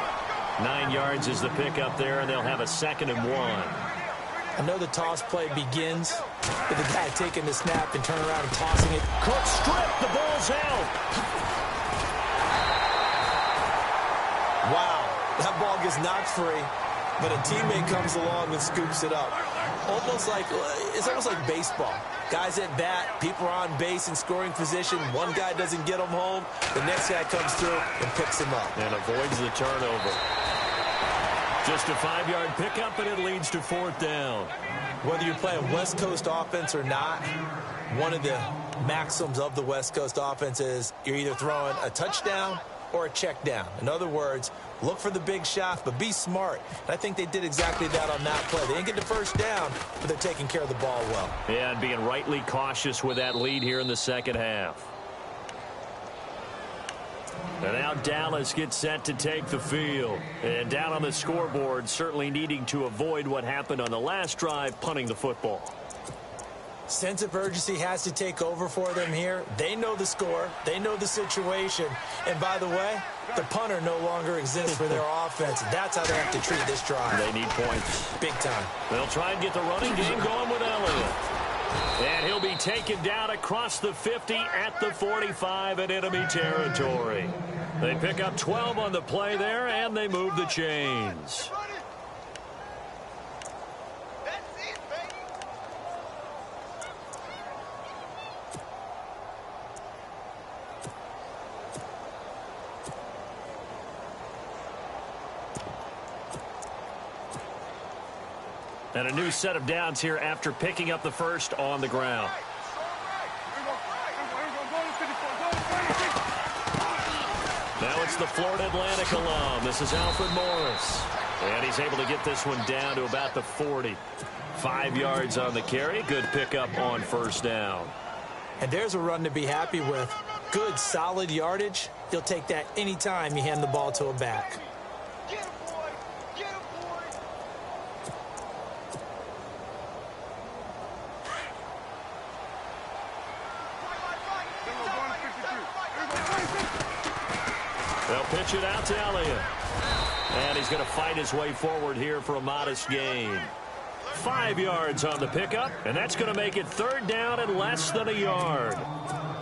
9 yards is the pickup there, and they'll have a 2nd and 1.
I know the toss play begins with the guy taking the snap and turning around and tossing it.
Cook stripped. The ball's out.
Wow, that ball gets knocked free, but a teammate comes along and scoops it up. It's almost like baseball. Guys at bat, people are on base in scoring position. One guy doesn't get them home. The next guy comes through and picks him up.
And avoids the turnover. Just a 5-yard pickup, and it leads to 4th down.
Whether you're playing West Coast offense or not, one of the maxims of the West Coast offense is you're either throwing a touchdown or a check down. In other words, look for the big shot, but be smart. And I think they did exactly that on that play. They didn't get the first down, but they're taking care of the ball well.
Yeah, and being rightly cautious with that lead here in the second half. And now Dallas gets set to take the field. And down on the scoreboard, certainly needing to avoid what happened on the last drive, punting the football.
Sense of urgency has to take over for them here. They know the score. They know the situation. And by the way, the punter no longer exists for their offense. That's how they have to treat this drive.
They need points.
Big time.
They'll try and get the running game going with Elliott. And he'll be taken down across the 50 at the 45 in enemy territory. They pick up 12 on the play there, and they move the chains. And a new set of downs here after picking up the first on the ground. Now it's the Florida Atlantic alum. This is Alfred Morris. And he's able to get this one down to about the 40. 5 yards on the carry. Good pickup on first down.
And there's a run to be happy with. Good, solid yardage. You'll take that anytime you hand the ball to a back.
They'll pitch it out to Elliott. And he's going to fight his way forward here for a modest gain. 5 yards on the pickup, and that's going to make it 3rd down and less than a yard.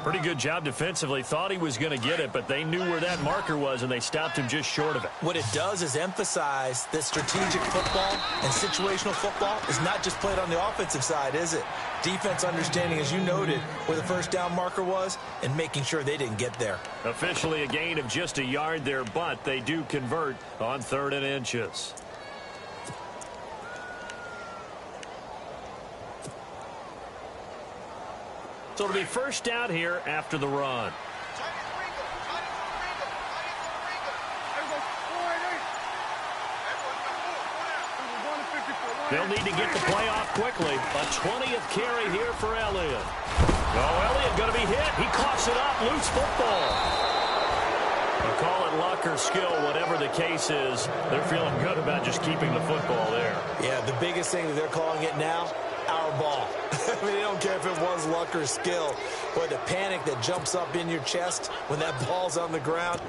Pretty good job defensively. Thought he was going to get it, but they knew where that marker was, and they stopped him just short of it.
What it does is emphasize that strategic football and situational football is not just played on the offensive side, is it? Defense understanding, as you noted, where the first down marker was and making sure they didn't get there.
Officially a gain of just a yard there, but they do convert on 3rd and inches. So it'll be first down here after the run. They'll need to get the play off quickly. A 20th carry here for Elliott. Oh, Elliott going to be hit. He coughs it up. Loose football. They'll call it luck or skill, whatever the case is. They're feeling good about just keeping the football there.
Yeah, the biggest thing that they're calling it now, our ball. I mean, they don't care if it was luck or skill. Boy, the panic that jumps up in your chest when that ball's on the ground,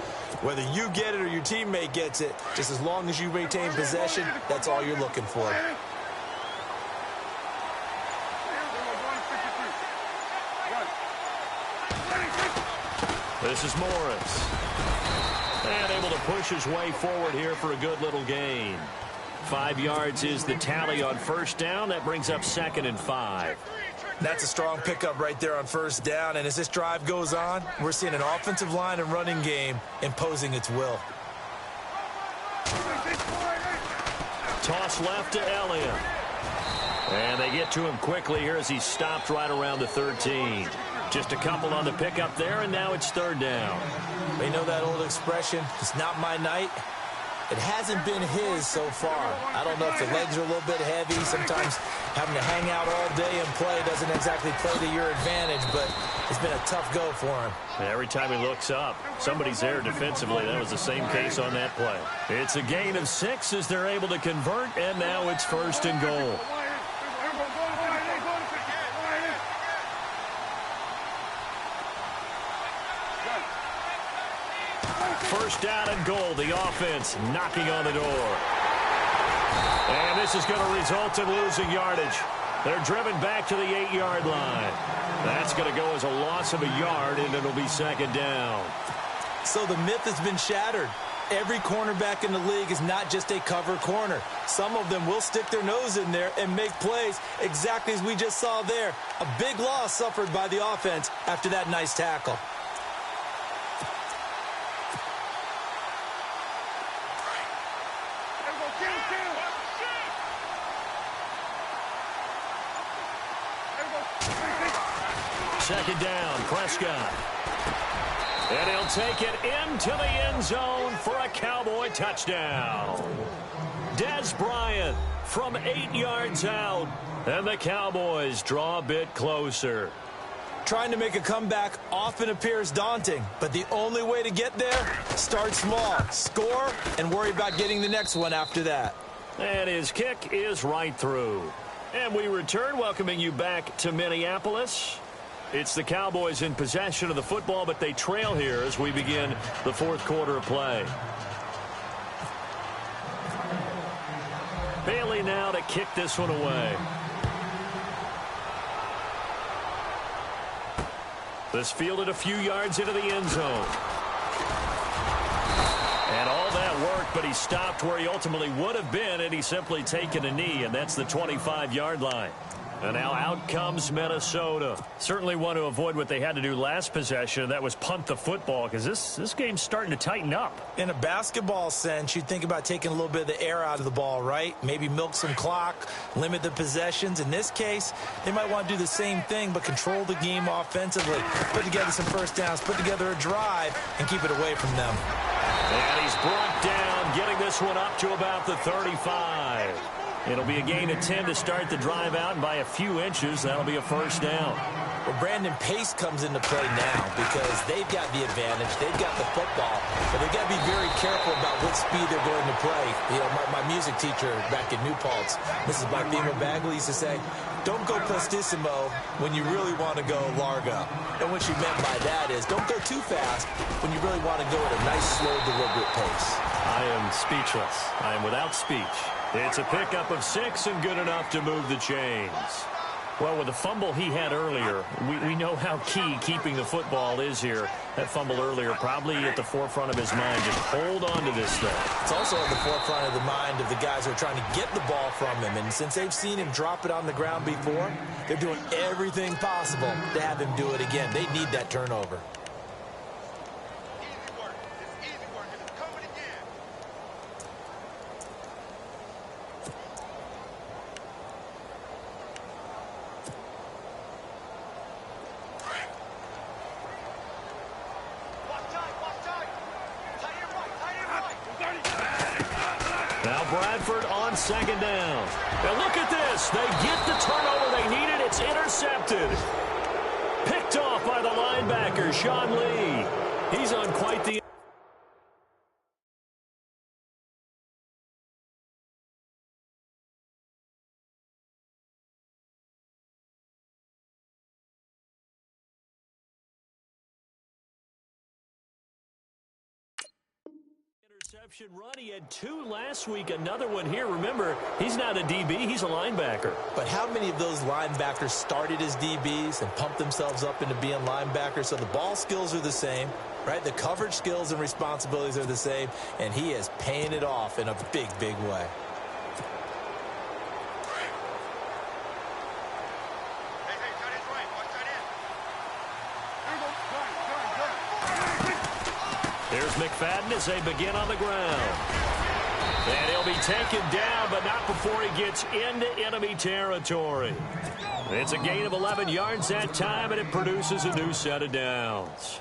whether you get it or your teammate gets it, just as long as you maintain possession, that's all you're looking for.
This is Morris. And able to push his way forward here for a good little gain. 5 yards is the tally on first down. That brings up 2nd and 5.
That's a strong pickup right there on first down. And as this drive goes on, we're seeing an offensive line and running game imposing its will.
Toss left to Elliott. And they get to him quickly here as he's stopped right around the 13. Just a couple on the pickup there, and now it's 3rd down.
They know that old expression, it's not my night. It hasn't been his so far. I don't know if the legs are a little bit heavy. Sometimes having to hang out all day and play doesn't exactly play to your advantage, but it's been a tough go for him.
Every time he looks up, somebody's there defensively. That was the same case on that play. It's a gain of 6 as they're able to convert, and now it's 1st and goal. First down and goal. The offense knocking on the door. And this is going to result in losing yardage. They're driven back to the 8-yard line. That's going to go as a loss of a yard, and it'll be second down.
So the myth has been shattered. Every cornerback in the league is not just a cover corner. Some of them will stick their nose in there and make plays exactly as we just saw there. A big loss suffered by the offense after that nice tackle.
Second down, Prescott. And he'll take it into the end zone for a Cowboy touchdown. Des Bryant from 8 yards out. And the Cowboys draw a bit closer.
Trying to make a comeback often appears daunting, but the only way to get there, start small, score, and worry about getting the next one after that.
And his kick is right through. And we return, welcoming you back to Minneapolis. It's the Cowboys in possession of the football, but they trail here as we begin the fourth quarter of play. Bailey now to kick this one away. This fielded a few yards into the end zone. And all that worked, but he stopped where he ultimately would have been, and he's simply taken a knee, and that's the 25-yard line. And now out comes Minnesota. Certainly want to avoid what they had to do last possession. That was punt the football, because this game's starting to tighten up.
In a basketball sense, you'd think about taking a little bit of the air out of the ball, right? Maybe milk some clock, limit the possessions. In this case, they might want to do the same thing, but control the game offensively. Put together some first downs, put together a drive, and keep it away from them.
And he's brought down, getting this one up to about the 35. It'll be a gain of 10 to start the drive out, and by a few inches, that'll be a first down.
Well, Brandon, pace comes into play now because they've got the advantage. They've got the football, but they've got to be very careful about what speed they're going to play. You know, my music teacher back in New Paltz, Mrs. Blackbeamer Bagley, used to say, don't go prestissimo when you really want to go largo. And what she meant by that is don't go too fast when you really want to go at a nice, slow, deliberate pace.
I am speechless. I am without speech. It's a pickup of 6 and good enough to move the chains. Well, with the fumble he had earlier, we know how key keeping the football is here. That fumble earlier probably at the forefront of his mind. Just hold on to this thing.
It's also at the forefront of the mind of the guys who are trying to get the ball from him. And since they've seen him drop it on the ground before, they're doing everything possible to have him do it again. They need that turnover.
On second down. Now look at this. They get the turnover they needed. It's intercepted. Picked off by the linebacker, Sean Lee. He's on quite the... interception run. He had 2 last week, another one here. Remember, he's not a DB, he's a linebacker.
But how many of those linebackers started as DBs and pumped themselves up into being linebackers? So the ball skills are the same, right? The coverage skills and responsibilities are the same, and he is paying it off in a big, big way.
Here's McFadden as they begin on the ground. And he'll be taken down, but not before he gets into enemy territory. It's a gain of 11 yards that time, and it produces a new set of downs.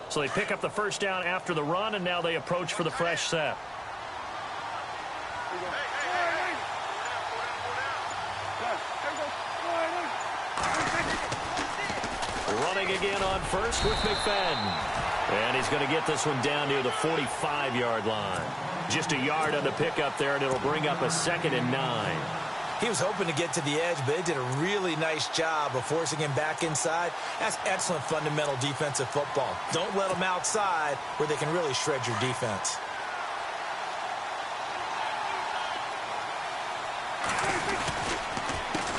So they pick up the first down after the run, and now they approach for the fresh set. Running again on first with McFadden. And he's going to get this one down near the 45-yard line. Just a yard on the pickup there, and it'll bring up a 2nd and 9.
He was hoping to get to the edge, but they did a really nice job of forcing him back inside. That's excellent fundamental defensive football. Don't let them outside where they can really shred your defense.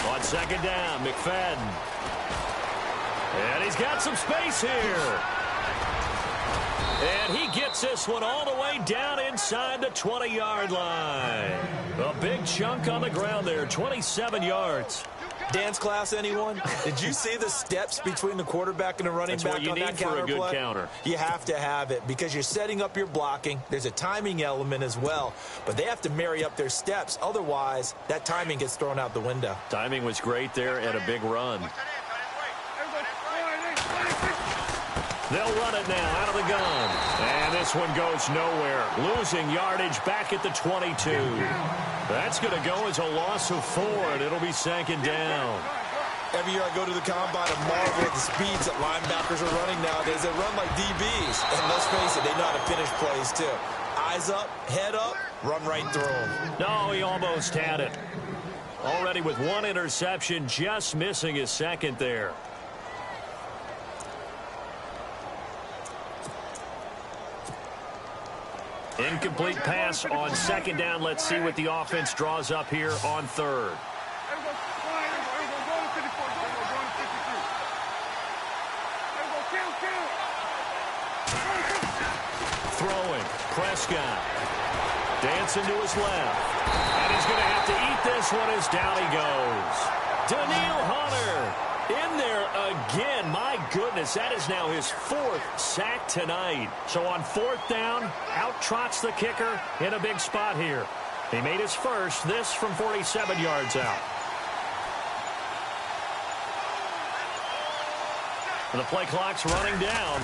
On 2nd down, McFadden. And he's got some space here. And he gets this one all the way down inside the 20-yard line. A big chunk on the ground there, 27 yards.
Dance class, anyone? Did you see the steps between the quarterback and the running back on that counter play?
That's what you need for a good counter.
You have to have it because you're setting up your blocking. There's a timing element as well, but they have to marry up their steps. Otherwise, that timing gets thrown out the window.
Timing was great there and a big run. They'll run it now out of the gun. And this one goes nowhere. Losing yardage back at the 22. That's going to go as a loss of 4, and it'll be 2nd down.
Every year I go to the combine and marvel at the speeds that linebackers are running nowadays. They run like DBs. And let's face it, they know how to finish plays too. Eyes up, head up, run right through them.
No, he almost had it. Already with 1 interception, just missing his 2nd there. Incomplete pass on 2nd down. Let's see what the offense draws up here on 3rd. Throwing. Prescott. Dancing to his left. And he's going to have to eat this one as down he goes. Danielle Hunter in there again. My goodness, that is now his 4th sack tonight. So on 4th down, out trots the kicker in a big spot here. He made his first, this from 47 yards out. And the play clock's running down.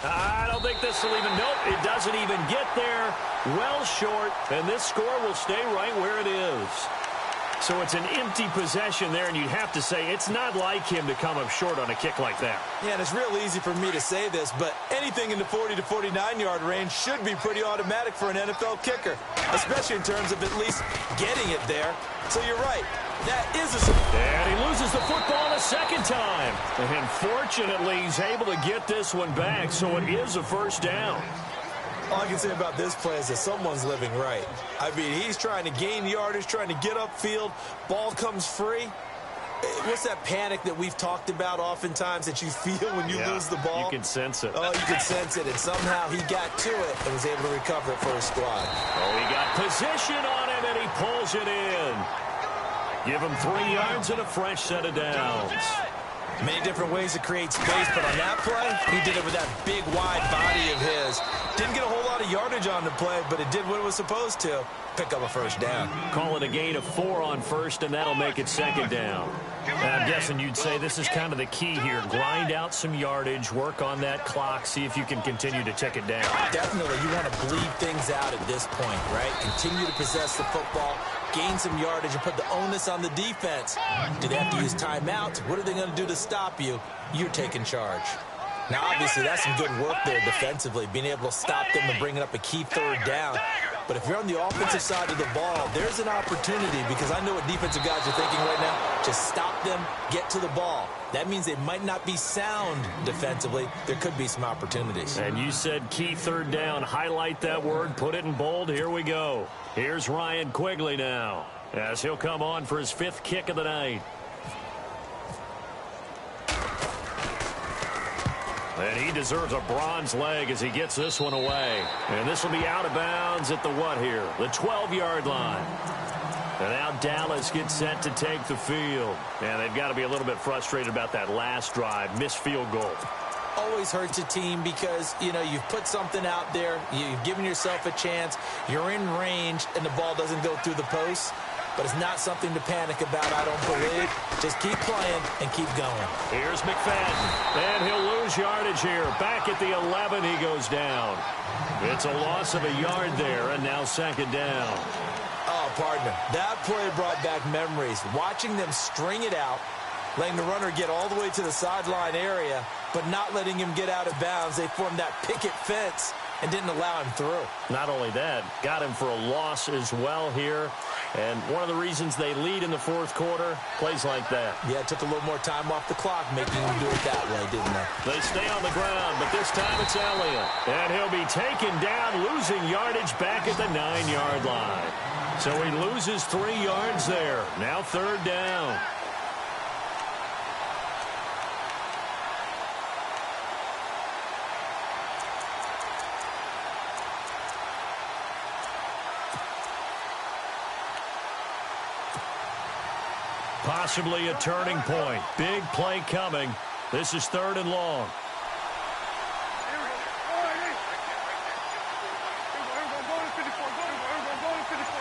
I don't think this will even, nope, it doesn't even get there. Well short, and this score will stay right where it is. So it's an empty possession there, and you'd have to say it's not like him to come up short on a kick like that.
Yeah, and it's real easy for me to say this, but anything in the 40 to 49-yard range should be pretty automatic for an NFL kicker, especially in terms of at least getting it there. So you're right. That is a...
And he loses the football a 2nd time. And fortunately, he's able to get this one back, so it is a 1st down.
All I can say about this play is that someone's living right. I mean, he's trying to gain yardage, trying to get upfield. Ball comes free. What's that panic that we've talked about oftentimes that you feel when you lose the ball?
You can sense it.
Oh, you can sense it. And somehow he got to it and was able to recover it for his squad.
Oh, he got position on him, and he pulls it in. Give him 3 yards and a fresh set of downs.
Many different ways to create space, but on that play, he did it with that big, wide body of his. Didn't get a whole lot of yardage on the play, but it did what it was supposed to. Pick up a 1st down.
Call it a gain of 4 on 1st, and that'll make it 2nd down. And I'm guessing you'd say this is kind of the key here. Grind out some yardage, work on that clock, see if you can continue to tick it down.
Definitely, you want to bleed things out at this point, right? Continue to possess the football, gain some yardage, and put the onus on the defense. Do they have to use timeouts? What are they going to do to stop you? You're taking charge. Now, obviously, that's some good work there defensively, being able to stop them and bringing up a key 3rd down. But if you're on the offensive side of the ball, there's an opportunity, because I know what defensive guys are thinking right now. Just stop them, get to the ball. That means they might not be sound defensively. There could be some opportunities.
And you said key 3rd down. Highlight that word, put it in bold. Here we go. Here's Ryan Quigley now, as he'll come on for his 5th kick of the night. And he deserves a bronze leg as he gets this one away. And this will be out of bounds at the what here? The 12-yard line. And now Dallas gets set to take the field. And they've got to be a little bit frustrated about that last drive. Missed field goal.
Always hurts a team because, you know, you've put something out there. You've given yourself a chance. You're in range, and the ball doesn't go through the post. But it's not something to panic about, I don't believe. Just keep playing and keep going.
Here's McFadden. And he'll lose yardage here. Back at the 11, he goes down. It's a loss of a yard there, and now 2nd down.
Oh, partner, that play brought back memories. Watching them string it out, letting the runner get all the way to the sideline area, but not letting him get out of bounds. They formed that picket fence and didn't allow him through.
Not only that, got him for a loss as well here. And one of the reasons they lead in the fourth quarter, plays like that.
Yeah, it took a little more time off the clock, making him do it that way, didn't they?
They stay on the ground, but this time it's Elliott. And he'll be taken down, losing yardage back at the 9-yard line. So he loses 3 yards there. Now third down. Possibly a turning point. Big play coming. This is 3rd and long.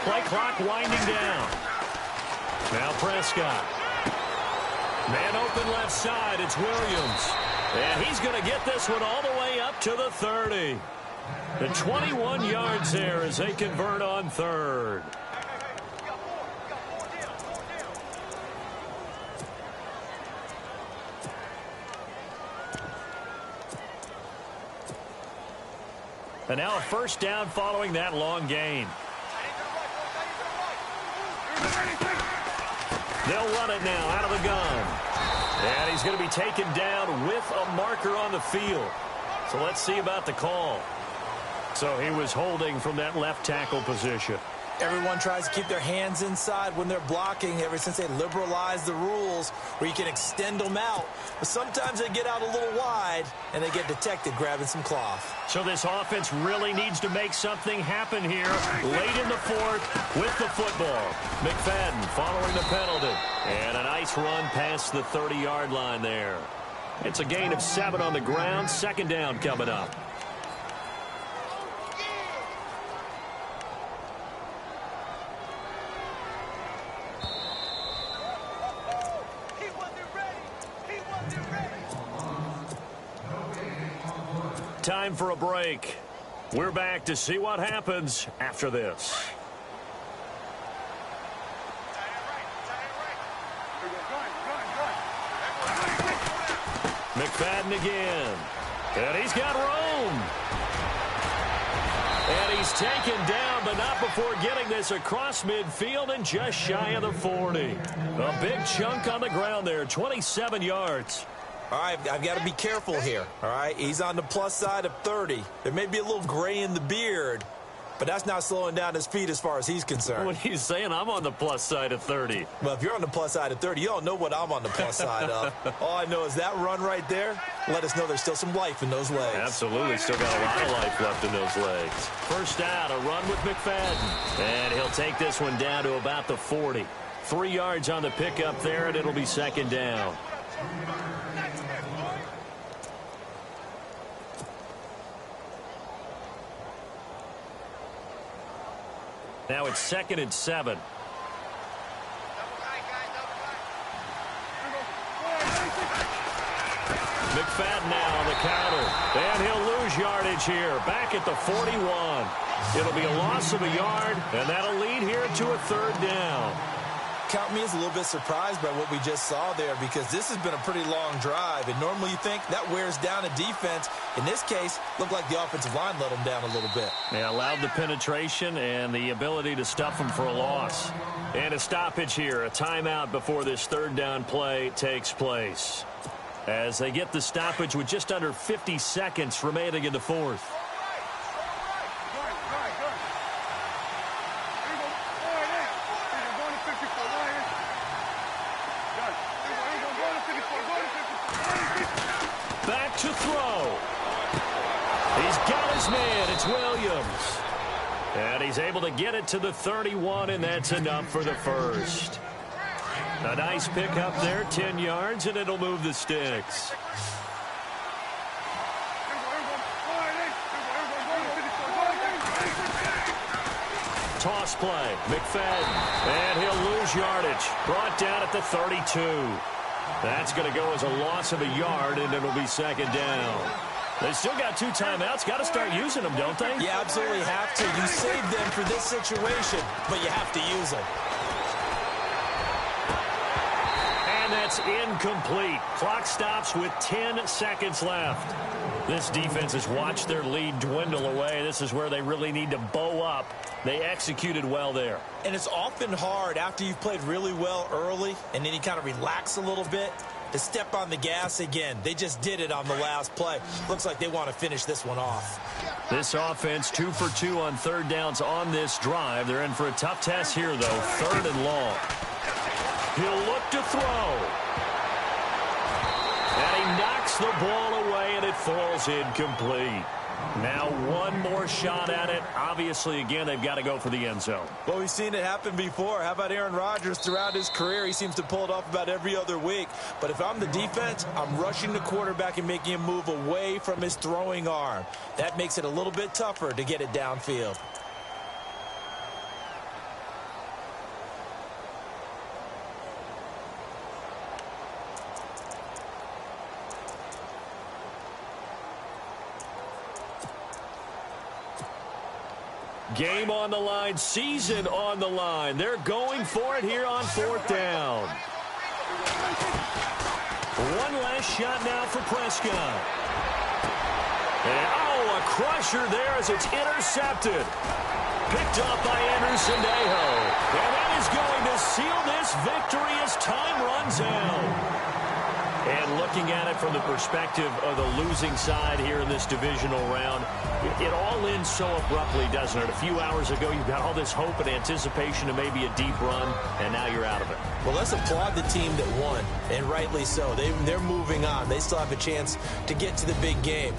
Play clock winding down. Now Prescott. Man open left side. It's Williams. And he's going to get this one all the way up to the 30. The 21 yards there as they convert on 3rd. And now a first down following that long gain. They'll run it now out of the gun. And he's going to be taken down with a marker on the field. So let's see about the call. So he was holding from that left tackle position.
Everyone tries to keep their hands inside when they're blocking ever since they liberalized the rules where you can extend them out. But sometimes they get out a little wide and they get detected grabbing some cloth.
So this offense really needs to make something happen here late in the fourth with the football. McFadden following the penalty. And a nice run past the 30-yard line there. It's a gain of 7 on the ground. 2nd down coming up. Time for a break. We're back to see what happens after this. McFadden again. And he's got room. And he's taken down, but not before getting this across midfield and just shy of the 40. A big chunk on the ground there, 27 yards.
All right, I've got to be careful here, all right? He's on the plus side of 30. There may be a little gray in the beard, but that's not slowing down his feet as far as he's concerned.
What are you saying? I'm on the plus side of 30.
Well, if you're on the plus side of 30, you don't know what I'm on the plus side of. All I know is that run right there let us know there's still some life in those legs.
Absolutely, still got a lot of life left in those legs. First down, a run with McFadden. And he'll take this one down to about the 40. 3 yards on the pickup there, and it'll be 2nd down. Now it's 2nd and 7. McFadden now on the counter. And he'll lose yardage here. Back at the 41. It'll be a loss of a yard, and that'll lead here to a 3rd down.
Count me as a little bit surprised by what we just saw there because this has been a pretty long drive, and normally you think that wears down a defense. In this case, looked like the offensive line let them down a little bit.
They allowed the penetration and the ability to stuff them for a loss. And a stoppage here, a timeout before this 3rd down play takes place. As they get the stoppage with just under 50 seconds remaining in the 4th. Back to throw. He's got his man. It's Williams. And he's able to get it to the 31, and that's enough for the first. A nice pickup there, 10 yards, and it'll move the sticks. Toss play, McFadden, and he'll lose yardage. Brought down at the 32. That's going to go as a loss of a yard, and it'll be 2nd down. They still got 2 timeouts. Got to start using them, don't they?
You absolutely have to. You save them for this situation, but you have to use them.
And that That's incomplete. Clock stops with 10 seconds left. This defense has watched their lead dwindle away. This is where they really need to bow up. They executed well there.
And it's often hard after you've played really well early and then you kind of relax a little bit to step on the gas again. They just did it on the last play. Looks like they want to finish this one off.
This offense 2 for 2 on third downs on this drive. They're in for a tough test here, though. 3rd and long. He'll look to throw. And he knocks the ball away, and it falls incomplete. Now one more shot at it. Obviously, again, they've got to go for the end zone.
Well, we've seen it happen before. How about Aaron Rodgers throughout his career? He seems to pull it off about every other week. But if I'm the defense, I'm rushing the quarterback and making him move away from his throwing arm. That makes it a little bit tougher to get it downfield.
Game on the line, season on the line. They're going for it here on 4th down. One last shot now for Prescott. And, a crusher there as it's intercepted. Picked off by Anderson Aho. And that is going to seal this victory as time runs out. And looking at it from the perspective of the losing side here in this divisional round, it all ends so abruptly, doesn't it? A few hours ago, you've got all this hope and anticipation of maybe a deep run, and now you're out of it.
Well, let's applaud the team that won, and rightly so. They're moving on. They still have a chance to get to the big game.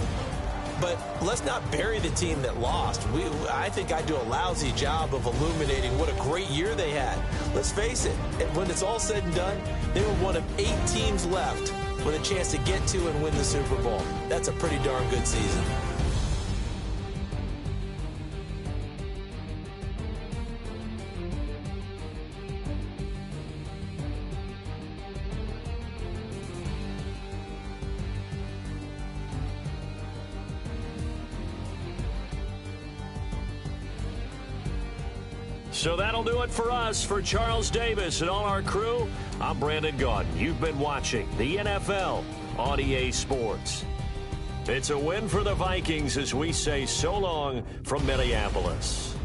But let's not bury the team that lost. I think I do a lousy job of illuminating what a great year they had. Let's face it, when it's all said and done, they were one of 8 teams left with a chance to get to and win the Super Bowl. That's a pretty darn good season.
So that'll do it for us. For Charles Davis and all our crew, I'm Brandon Gaudin. You've been watching the NFL on EA Sports. It's a win for the Vikings as we say so long from Minneapolis.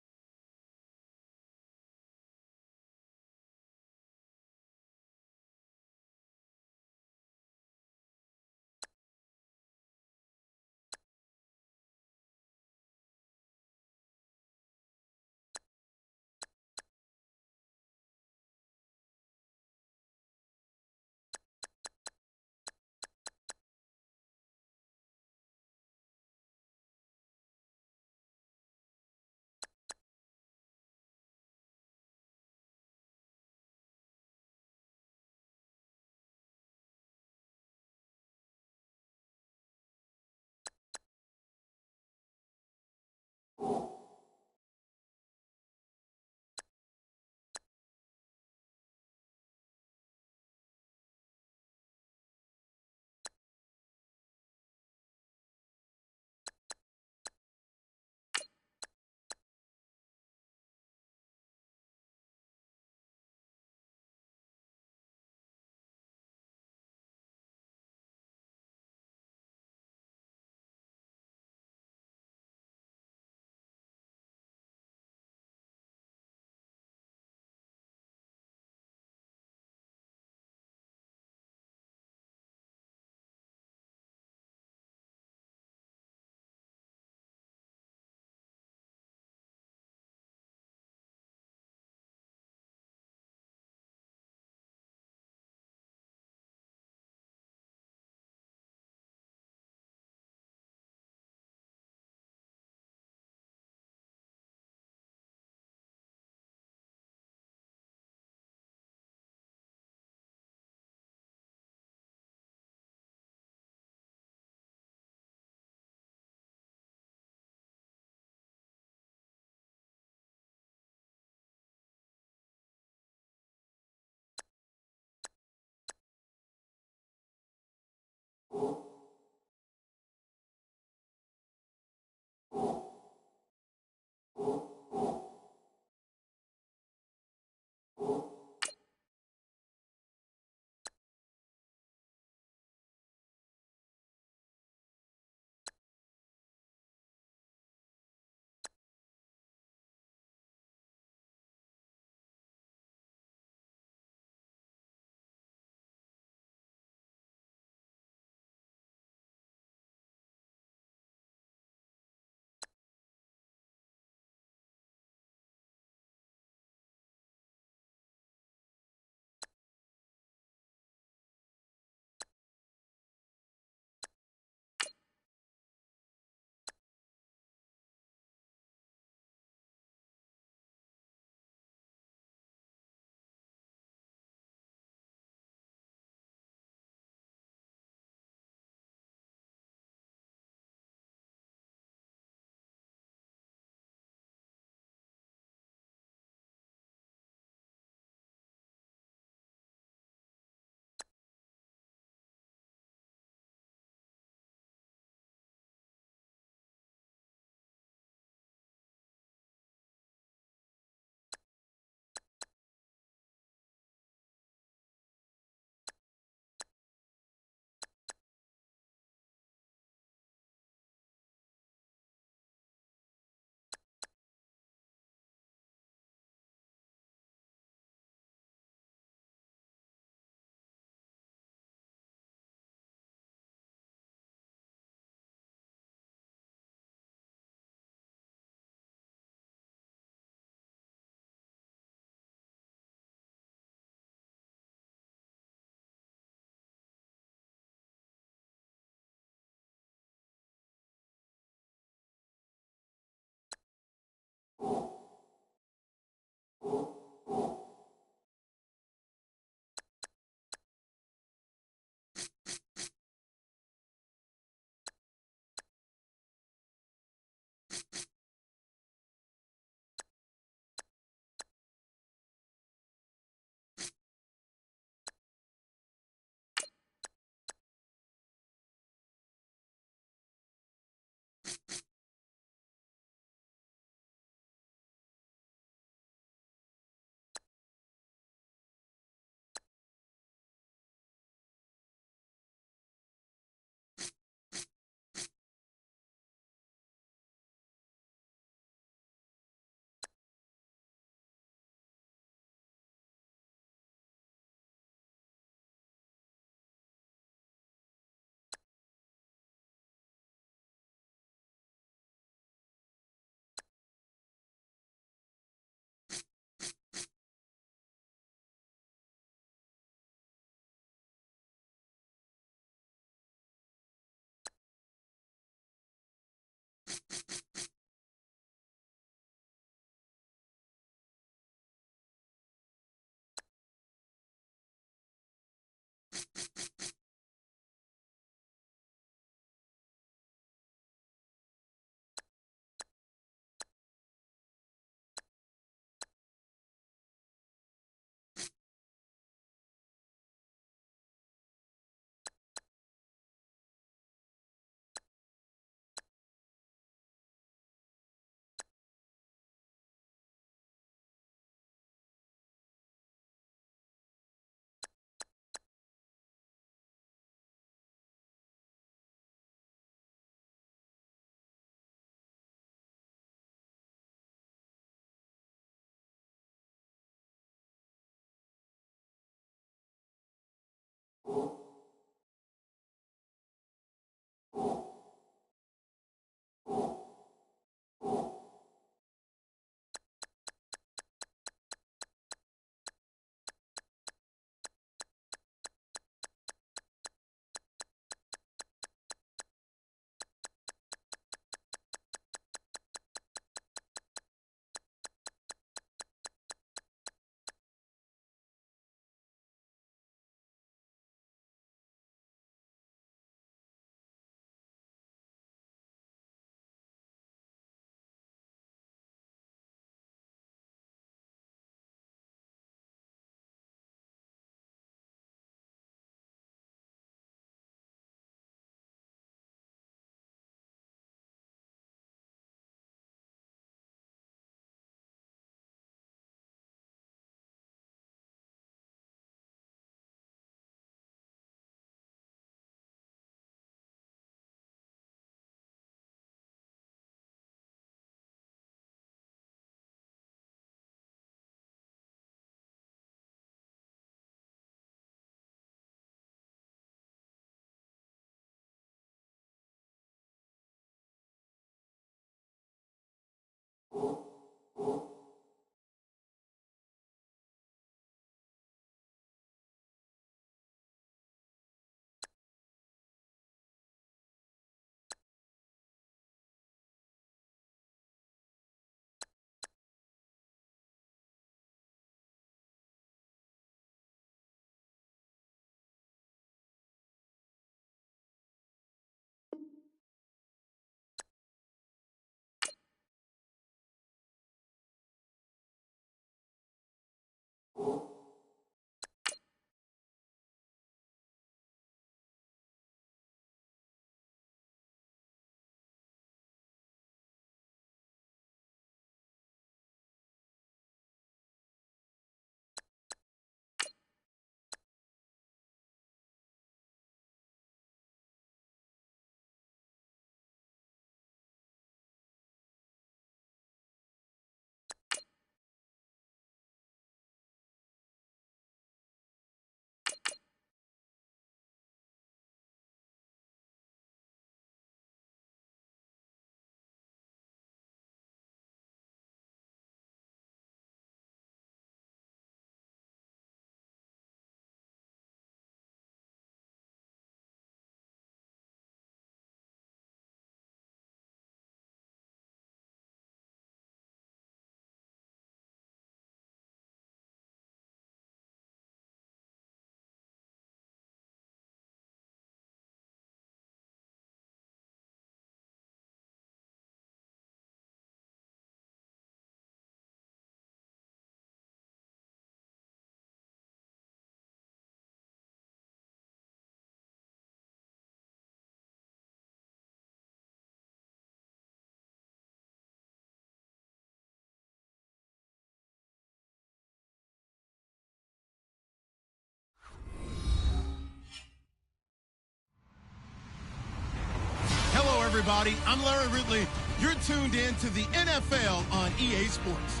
Everybody, I'm Larry Ridley. You're tuned in to the NFL on EA Sports.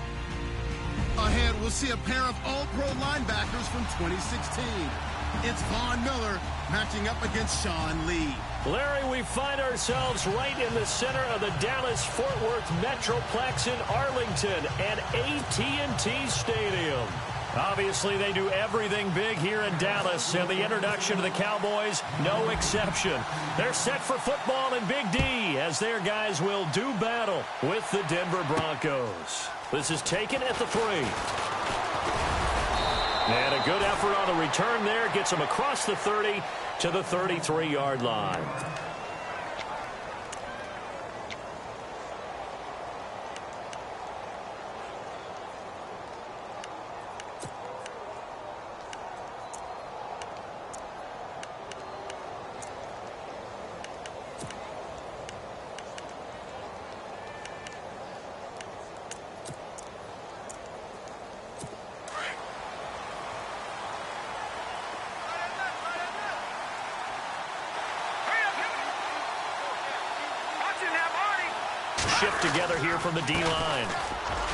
Ahead, we'll see a pair of all-pro linebackers from 2016. It's Von Miller matching up against Sean Lee.
Larry, we find ourselves right in the center of the Dallas-Fort Worth Metroplex in Arlington at AT&T Stadium. Obviously, they do everything big here in Dallas, and the introduction to the Cowboys, no exception. They're set for football in Big D, as their guys will do battle with the Denver Broncos. This is taken at the 3. And a good effort on the return there gets him across the 30 to the 33-yard line. Shift together here from the D-line.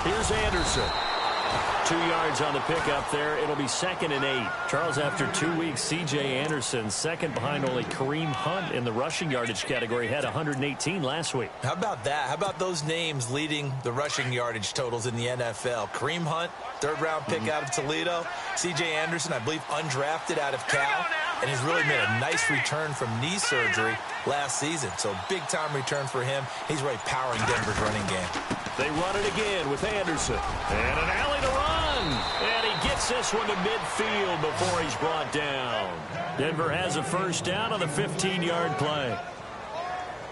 Here's Anderson. 2 yards on the pickup there. It'll be 2nd and 8. Charles, after 2 weeks, C.J. Anderson, second behind only Kareem Hunt in the rushing yardage category, had 118 last week.
How about that? How about those names leading the rushing yardage totals in the NFL? Kareem Hunt, third-round pick out of Toledo. C.J. Anderson, I believe, undrafted out of Cal, and he's really made a nice return from knee surgery last season. So big-time return for him. He's really powering Denver's running game.
They run it again with Anderson. And an alley to run. And he gets this one to midfield before he's brought down. Denver has a first down on the 15-yard play.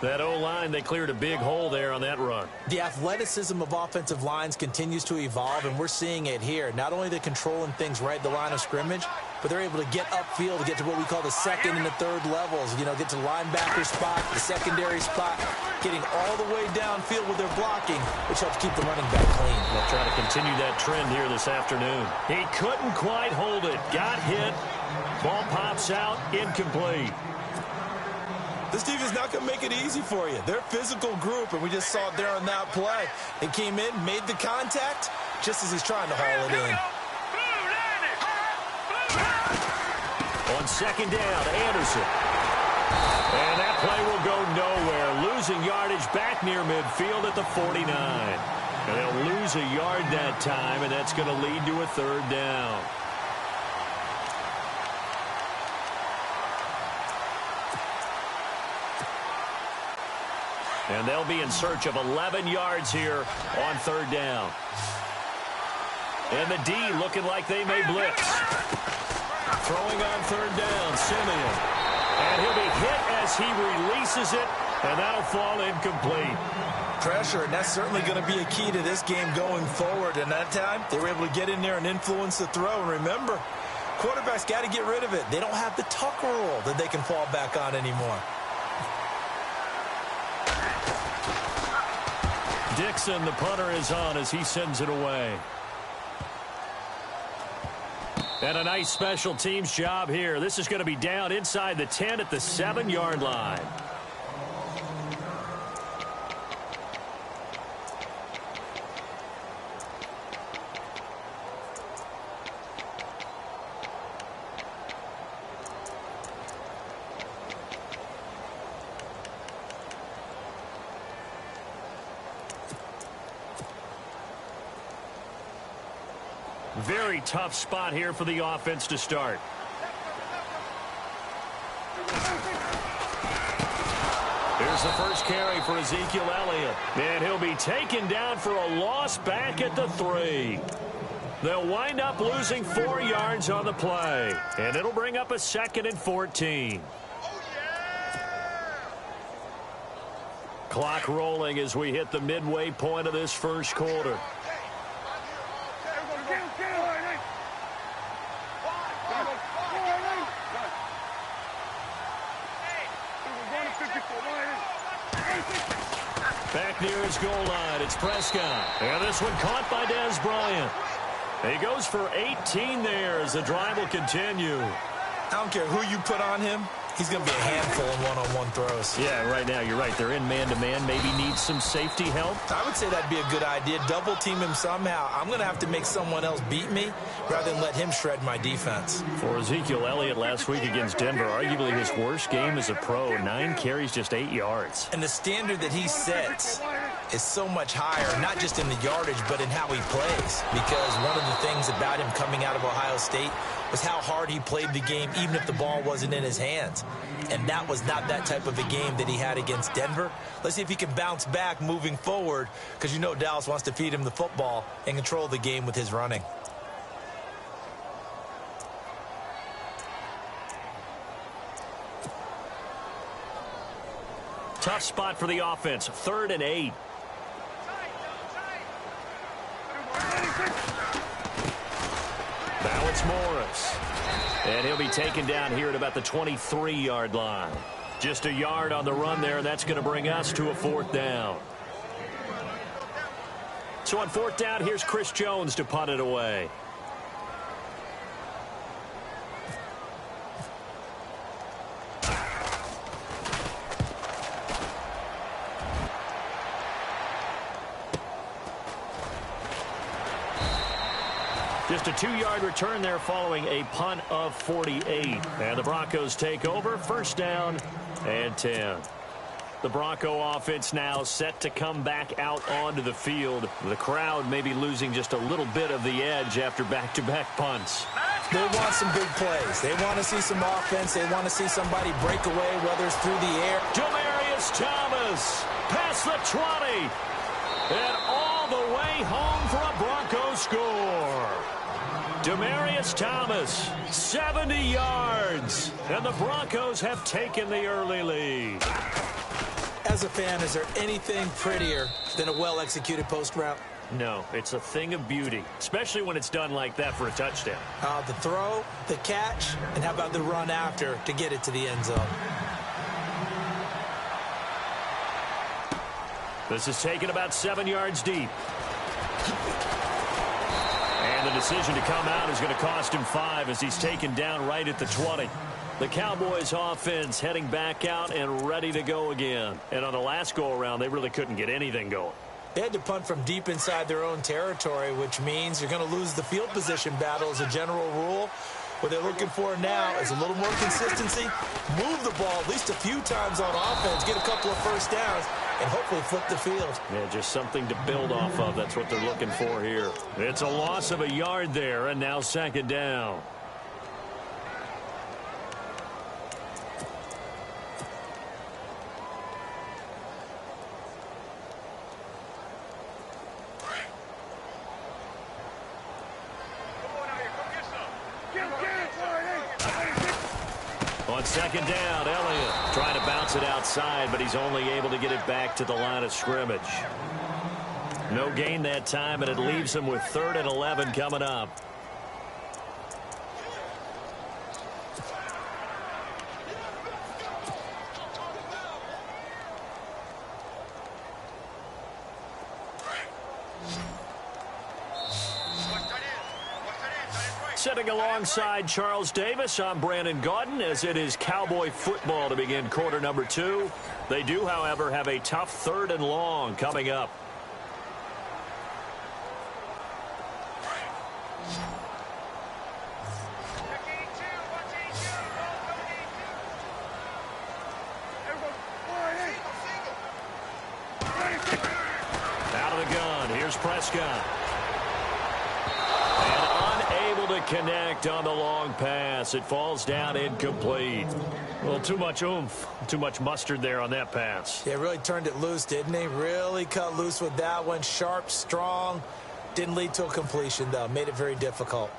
That O-line, they cleared a big hole there on that run.
The athleticism of offensive lines continues to evolve, and we're seeing it here. Not only they're controlling things right at the line of scrimmage, but they're able to get upfield to get to what we call the second and the third levels. You know, get to the linebacker spot, the secondary spot, getting all the way downfield with their blocking, which helps keep the running back clean.
They'll try to continue that trend here this afternoon. He couldn't quite hold it. Got hit. Ball pops out. Incomplete.
This defense is not going to make it easy for you. They're a physical group, and we just saw it there on that play. They came in, made the contact, just as he's trying to haul it in.
On second down, Anderson. And that play will go nowhere. Losing yardage back near midfield at the 49. And they'll lose a yard that time, and that's going to lead to a third down. And they'll be in search of 11 yards here on third down. And the D looking like they may blitz. Throwing on third down, Simeon. And he'll be hit as he releases it, and that'll fall incomplete.
Pressure, and that's certainly going to be a key to this game going forward. And that time, they were able to get in there and influence the throw. And remember, quarterbacks got to get rid of it. They don't have the Tucker rule that they can fall back on anymore.
Dixon, the punter, is on as he sends it away. And a nice special teams job here. This is going to be down inside the 10 at the 7-yard line. Very tough spot here for the offense to start. Here's the first carry for Ezekiel Elliott. And he'll be taken down for a loss back at the 3. They'll wind up losing 4 yards on the play. And it'll bring up a 2nd and 14. Clock rolling as we hit the midway point of this first quarter. Back near his goal line, it's Prescott. And this one caught by Dez Bryant. He goes for 18 there as the drive will continue.
I don't care who you put on him. He's going to be a handful in one-on-one throws.
Yeah, right now, you're right. They're in man-to-man. Maybe needs some safety help.
I would say that'd be a good idea. Double team him somehow. I'm going to have to make someone else beat me rather than let him shred my defense.
For Ezekiel Elliott last week against Denver, arguably his worst game as a pro. 9 carries, just 8 yards.
And the standard that he sets is so much higher, not just in the yardage, but in how he plays. Because one of the things about him coming out of Ohio State was how hard he played the game, even if the ball wasn't in his hands. And that was not that type of a game that he had against Denver. Let's see if he can bounce back moving forward, because you know Dallas wants to feed him the football and control the game with his running.
Tough spot for the offense. 3rd and 8. Now it's Morris. And he'll be taken down here at about the 23-yard line. Just a yard on the run there, and that's going to bring us to a 4th down. So on 4th down, here's Chris Jones to punt it away. Just a 2-yard return there following a punt of 48. And the Broncos take over. First down and 10. The Bronco offense now set to come back out onto the field. The crowd may be losing just a little bit of the edge after back-to-back punts.
They want some big plays. They want to see some offense. They want to see somebody break away, whether it's through the air.
Demaryius Thomas past the 20. And all the way home for a Bronco score. Demaryius Thomas, 70 yards. And the Broncos have taken the early lead.
As a fan, is there anything prettier than a well-executed post route?
No, it's a thing of beauty, especially when it's done like that for a touchdown.
The throw, the catch, and how about the run after to get it to the end zone?
This is taken about 7 yards deep. And the decision to come out is going to cost him 5 as he's taken down right at the 20. The Cowboys offense heading back out and ready to go again. And on the last go-around, they really couldn't get anything going.
They had to punt from deep inside their own territory, which means you're going to lose the field position battle as a general rule. What they're looking for now is a little more consistency, move the ball at least a few times on offense, get a couple of first downs, and hopefully flip the field.
Yeah, just something to build off of. That's what they're looking for here. It's a loss of a yard there, and now second down. On second down, Elliott trying to bounce it outside, but he's only able to get it back to the line of scrimmage. No gain that time, and it leaves him with 3rd and 11 coming up. Sitting alongside Charles Davis, I'm Brandon Gaudin, as it is Cowboy football to begin quarter number 2. They do, however, have a tough 3rd and long coming up. Out of the gun, here's Prescott. Connect on the long pass. It falls down incomplete. Well, too much oomph, too much mustard there on that pass.
Yeah, really turned it loose, didn't he? Really cut loose with that one. Sharp, strong. Didn't lead to a completion, though. Made it very difficult.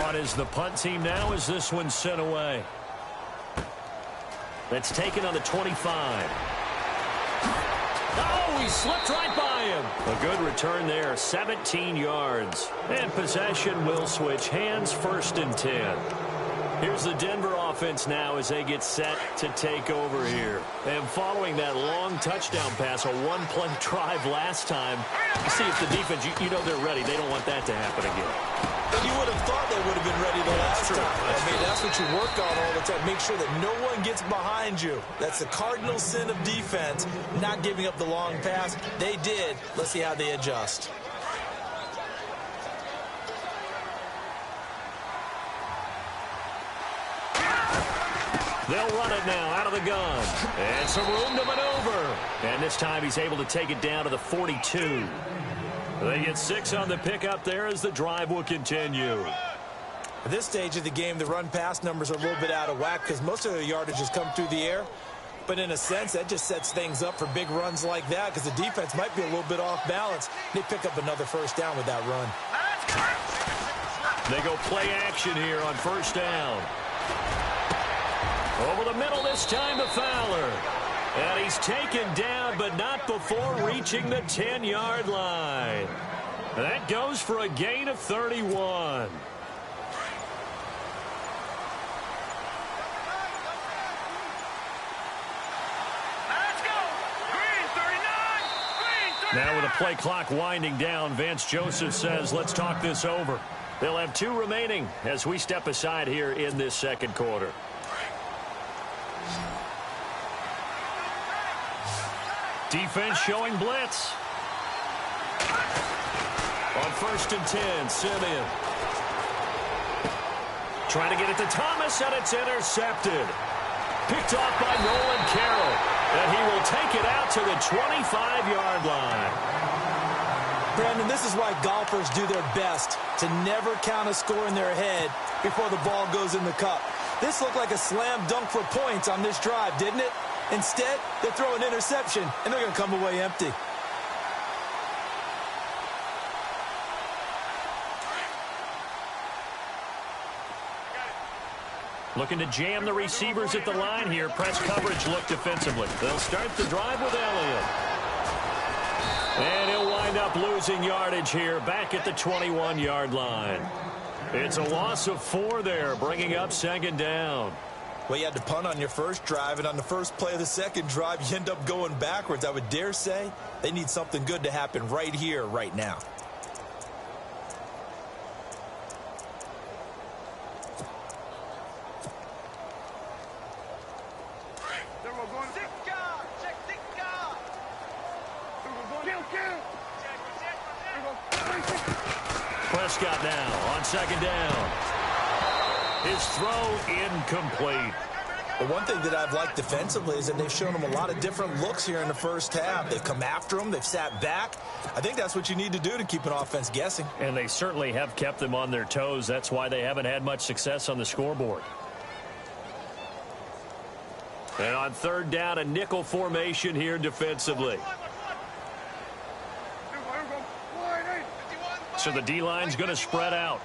On is the punt team now as this one's sent away. That's taken on the 25. Oh, he slipped right by him. A good return there, 17 yards. And possession will switch hands, 1st and 10. Here's the Denver offense now as they get set to take over here. And following that long touchdown pass, a one-play drive last time, you see if the defense, you know they're ready. They don't want that to happen again.
And you would have thought they would have been ready the last time. That's what you work on all the time. Make sure that no one gets behind you. That's the cardinal sin of defense, not giving up the long pass. They did. Let's see how they adjust.
They'll run it now out of the gun. And some room to maneuver. And this time he's able to take it down to the 42. They get 6 on the pickup there as the drive will continue.
At this stage of the game, the run-pass numbers are a little bit out of whack because most of their yardage has come through the air. But in a sense, that just sets things up for big runs like that because the defense might be a little bit off balance. They pick up another first down with that run.
They go play action here on first down. Over the middle this time to Fowler. And he's taken down, but not before reaching the 10-yard line. That goes for a gain of 31. Now with the play clock winding down, Vance Joseph says, let's talk this over. They'll have 2 remaining as we step aside here in this second quarter. Defense showing blitz. first and 10. Simeon. Trying to get it to Thomas, and it's intercepted. Picked off by Nolan Carroll. And he will take it out to the 25-yard line.
Brandon, this is why golfers do their best to never count a score in their head before the ball goes in the cup. This looked like a slam dunk for points on this drive, didn't it? Instead, they throw an interception, and they're going to come away empty.
Looking to jam the receivers at the line here. Press coverage look defensively. They'll start the drive with Elliott. And he'll wind up losing yardage here back at the 21-yard line. It's a loss of 4 there, bringing up second down.
Well, you had to punt on your first drive, and on the first play of the second drive, you end up going backwards. I would dare say they need something good to happen right here, right now.
Prescott now on second down. His throw incomplete.
The one thing that I've liked defensively is that they've shown him a lot of different looks here in the first half. They've come after him. They've sat back. I think that's what you need to do to keep an offense guessing.
And they certainly have kept them on their toes. That's why they haven't had much success on the scoreboard. And on third down, a nickel formation here defensively. So the D-line's going to spread out.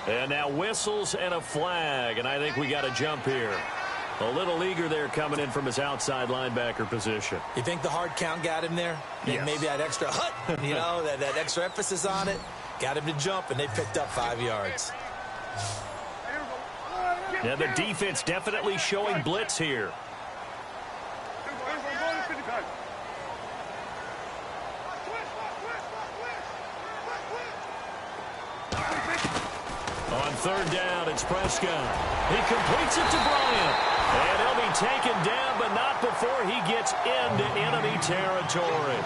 And now whistles and a flag, and I think we got a jump here. A little eager there coming in from his outside linebacker position.
You think the hard count got him there?
Yes.
Maybe that extra hut, you know, that extra emphasis on it. Got him to jump, and they picked up 5 yards.
Now the defense definitely showing blitz here. On third down, it's Prescott. He completes it to Bryant. And he'll be taken down, but not before he gets into enemy territory.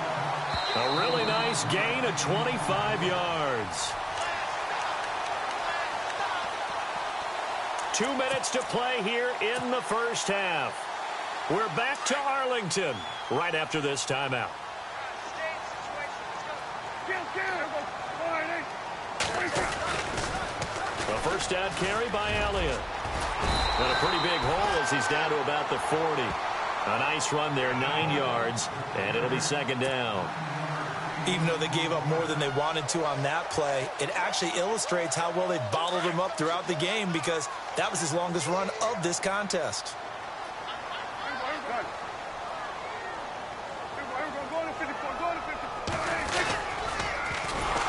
A really nice gain of 25 yards. 2 minutes to play here in the first half. We're back to Arlington right after this timeout. A first down carry by Elliott. And a pretty big hole as he's down to about the 40. A nice run there, 9 yards, and it'll be second down.
Even though they gave up more than they wanted to on that play, it actually illustrates how well they bottled him up throughout the game because that was his longest run of this contest.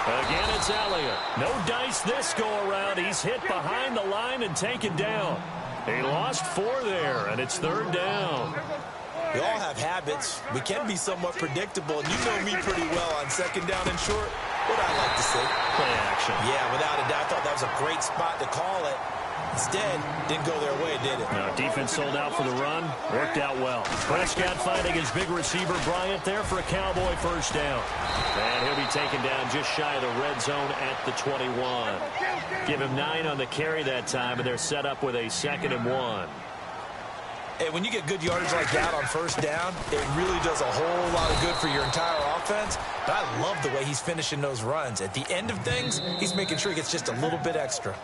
Again, it's Elliott. No dice this go-around. He's hit behind the line and taken down. He lost 4 there, and it's third down.
We all have habits. We can be somewhat predictable, and you know me pretty well on second down and short. What I like to see.
Play action.
Yeah, without a doubt. I thought that was a great spot to call it. Instead, didn't go their way, did it?
No, defense sold out for the run. Worked out well. Prescott finding his big receiver, Bryant, there for a Cowboy first down. And he'll be taken down just shy of the red zone at the 21. Give him 9 on the carry that time, and they're set up with a 2nd and 1.
Hey, when you get good yardage like that on first down, it really does a whole lot of good for your entire offense. But I love the way he's finishing those runs. At the end of things, he's making sure he gets just a little bit extra.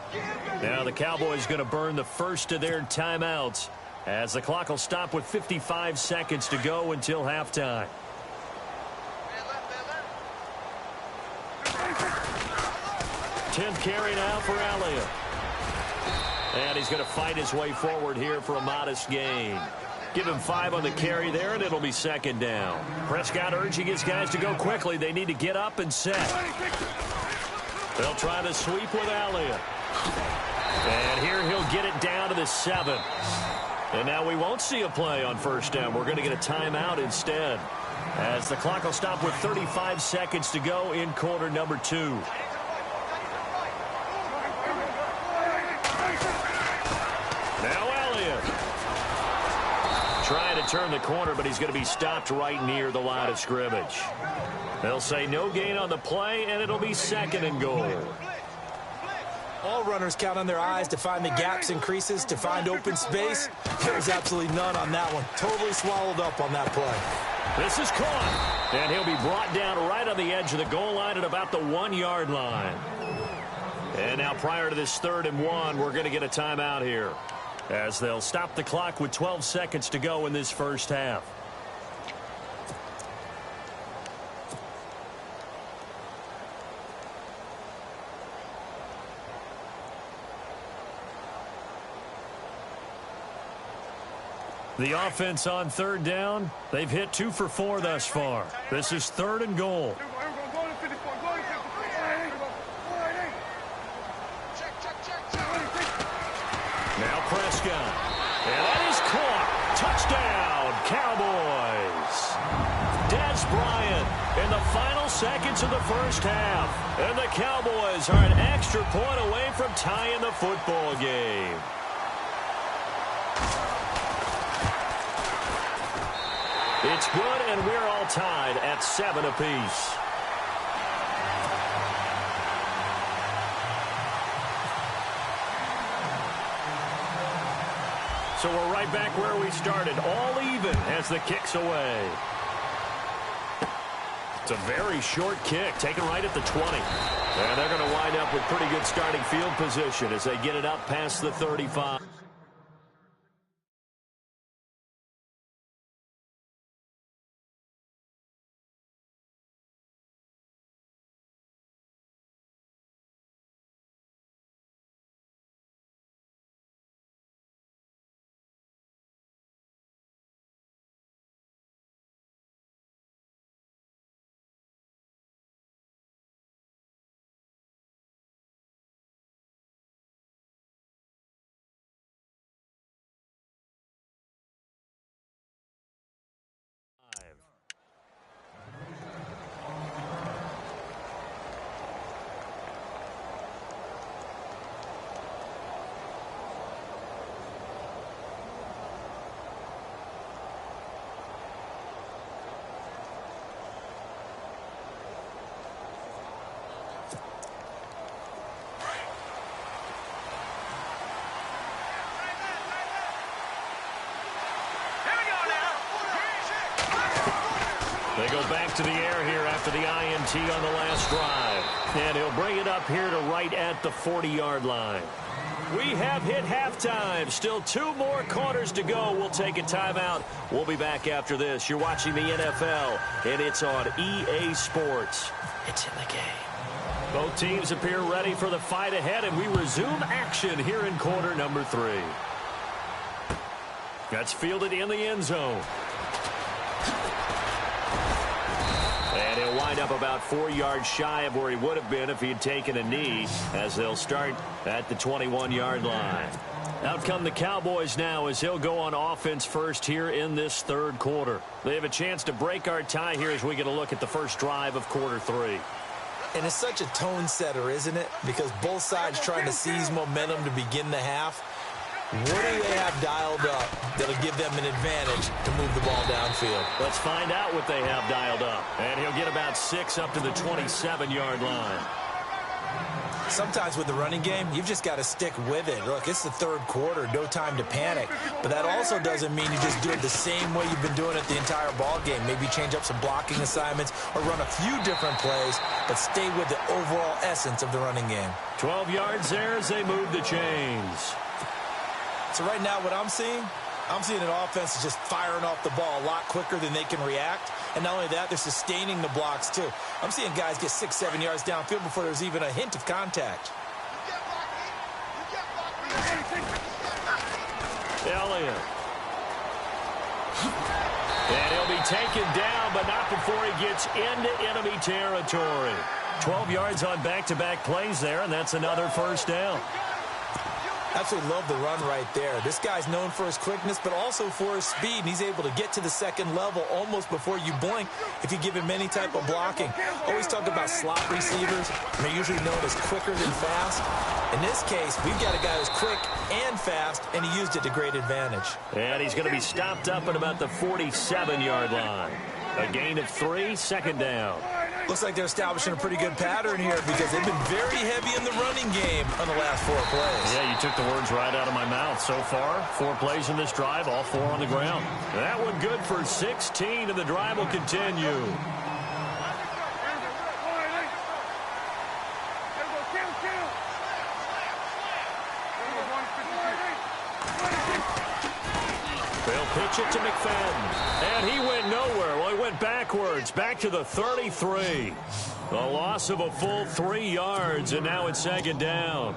Now the Cowboys going to burn the first of their timeouts as the clock will stop with 55 seconds to go until halftime. Tenth carry now for Elliott. And he's going to fight his way forward here for a modest gain. Give him 5 on the carry there, and it'll be second down. Prescott urging his guys to go quickly. They need to get up and set. They'll try the sweep with Elliott. And here he'll get it down to the 7. And now we won't see a play on first down. We're going to get a timeout instead, as the clock will stop with 35 seconds to go in quarter number 2. Trying to turn the corner, but he's going to be stopped right near the line of scrimmage. They'll say no gain on the play, and it'll be 2nd and goal.
All runners count on their eyes to find the gaps and creases, to find open space. There was absolutely none on that one. Totally swallowed up on that play.
This is caught, and he'll be brought down right on the edge of the goal line at about the 1-yard line. And now prior to this 3rd and 1, we're going to get a timeout here, as they'll stop the clock with 12 seconds to go in this first half. The offense on 3rd down, they've hit 2 for 4 thus far. This is 3rd and goal. Now Prescott. And that is caught. Touchdown, Cowboys. Des Bryant in the final seconds of the first half. And the Cowboys are an extra point away from tying the football game. It's good, and we're all tied at 7 apiece. So we're right back where we started, all even as the kick's away. It's a very short kick, taken right at the 20. And they're going to wind up with pretty good starting field position as they get it up past the 35. They go back to the air here after the INT on the last drive. And he'll bring it up here to right at the 40-yard line. We have hit halftime. Still 2 more quarters to go. We'll take a timeout. We'll be back after this. You're watching the NFL, and it's on EA Sports. It's in the game. Both teams appear ready for the fight ahead, and we resume action here in quarter number 3. That's fielded in the end zone. And he'll wind up about 4 yards shy of where he would have been if he had taken a knee, as they'll start at the 21-yard line. Out come the Cowboys now as he'll go on offense first here in this 3rd quarter. They have a chance to break our tie here as we get a look at the first drive of quarter 3.
And it's such a tone setter, isn't it? Because both sides trying to seize momentum to begin the half. What do they have dialed up that'll give them an advantage to move the ball downfield?
Let's find out what they have dialed up. And he'll get about 6 up to the 27-yard line.
Sometimes with the running game, you've just got to stick with it. Look, it's the 3rd quarter, no time to panic. But that also doesn't mean you just do it the same way you've been doing it the entire ball game. Maybe change up some blocking assignments or run a few different plays, but stay with the overall essence of the running game.
12 yards there as they move the chains.
So right now what I'm seeing an offense is just firing off the ball a lot quicker than they can react. And not only that, they're sustaining the blocks too. I'm seeing guys get 6-7 yards downfield before there's even a hint of contact.
Elliott. And he'll be taken down, but not before he gets into enemy territory. 12 yards on back-to-back plays there, and that's another first down.
Absolutely love the run right there. This guy's known for his quickness, but also for his speed, and he's able to get to the second level almost before you blink if you give him any type of blocking. Always talk about slot receivers, and they're usually known as quicker than fast. In this case, we've got a guy who's quick and fast, and he used it to great advantage.
And he's going to be stopped up at about the 47-yard line. A gain of 3, second down.
Looks like they're establishing a pretty good pattern here because they've been very heavy in the running game on the last 4 plays.
Yeah, you took the words right out of my mouth. So far, 4 plays in this drive, all 4 on the ground. That one good for 16, and the drive will continue. They'll pitch it to McFadden. And he went nowhere. Well, he went backwards, back to the 33. A loss of a full 3 yards, and now it's second down.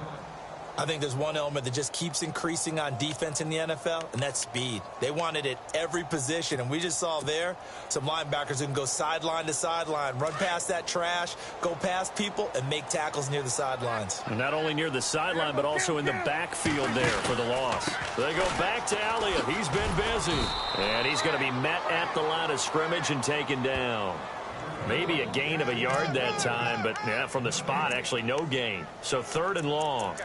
I think there's one element that just keeps increasing on defense in the NFL, and that's speed. They want it at every position, and we just saw there some linebackers who can go sideline to sideline, run past that trash, go past people, and make tackles near the sidelines.
And not only near the sideline, but also in the backfield there for the loss. They go back to Elliott. He's been busy. And he's going to be met at the line of scrimmage and taken down. Maybe a gain of a yard that time, but yeah, from the spot, actually no gain. So 3rd and long.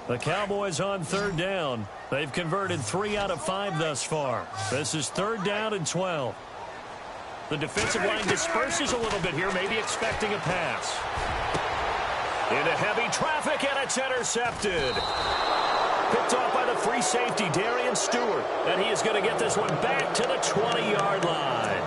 The Cowboys on 3rd down. They've converted 3 out of 5 thus far. This is 3rd down and 12. The defensive line disperses a little bit here, maybe expecting a pass. Into heavy traffic, and it's intercepted. Picked off by the free safety, Darian Stewart. And he is going to get this one back to the 20-yard line.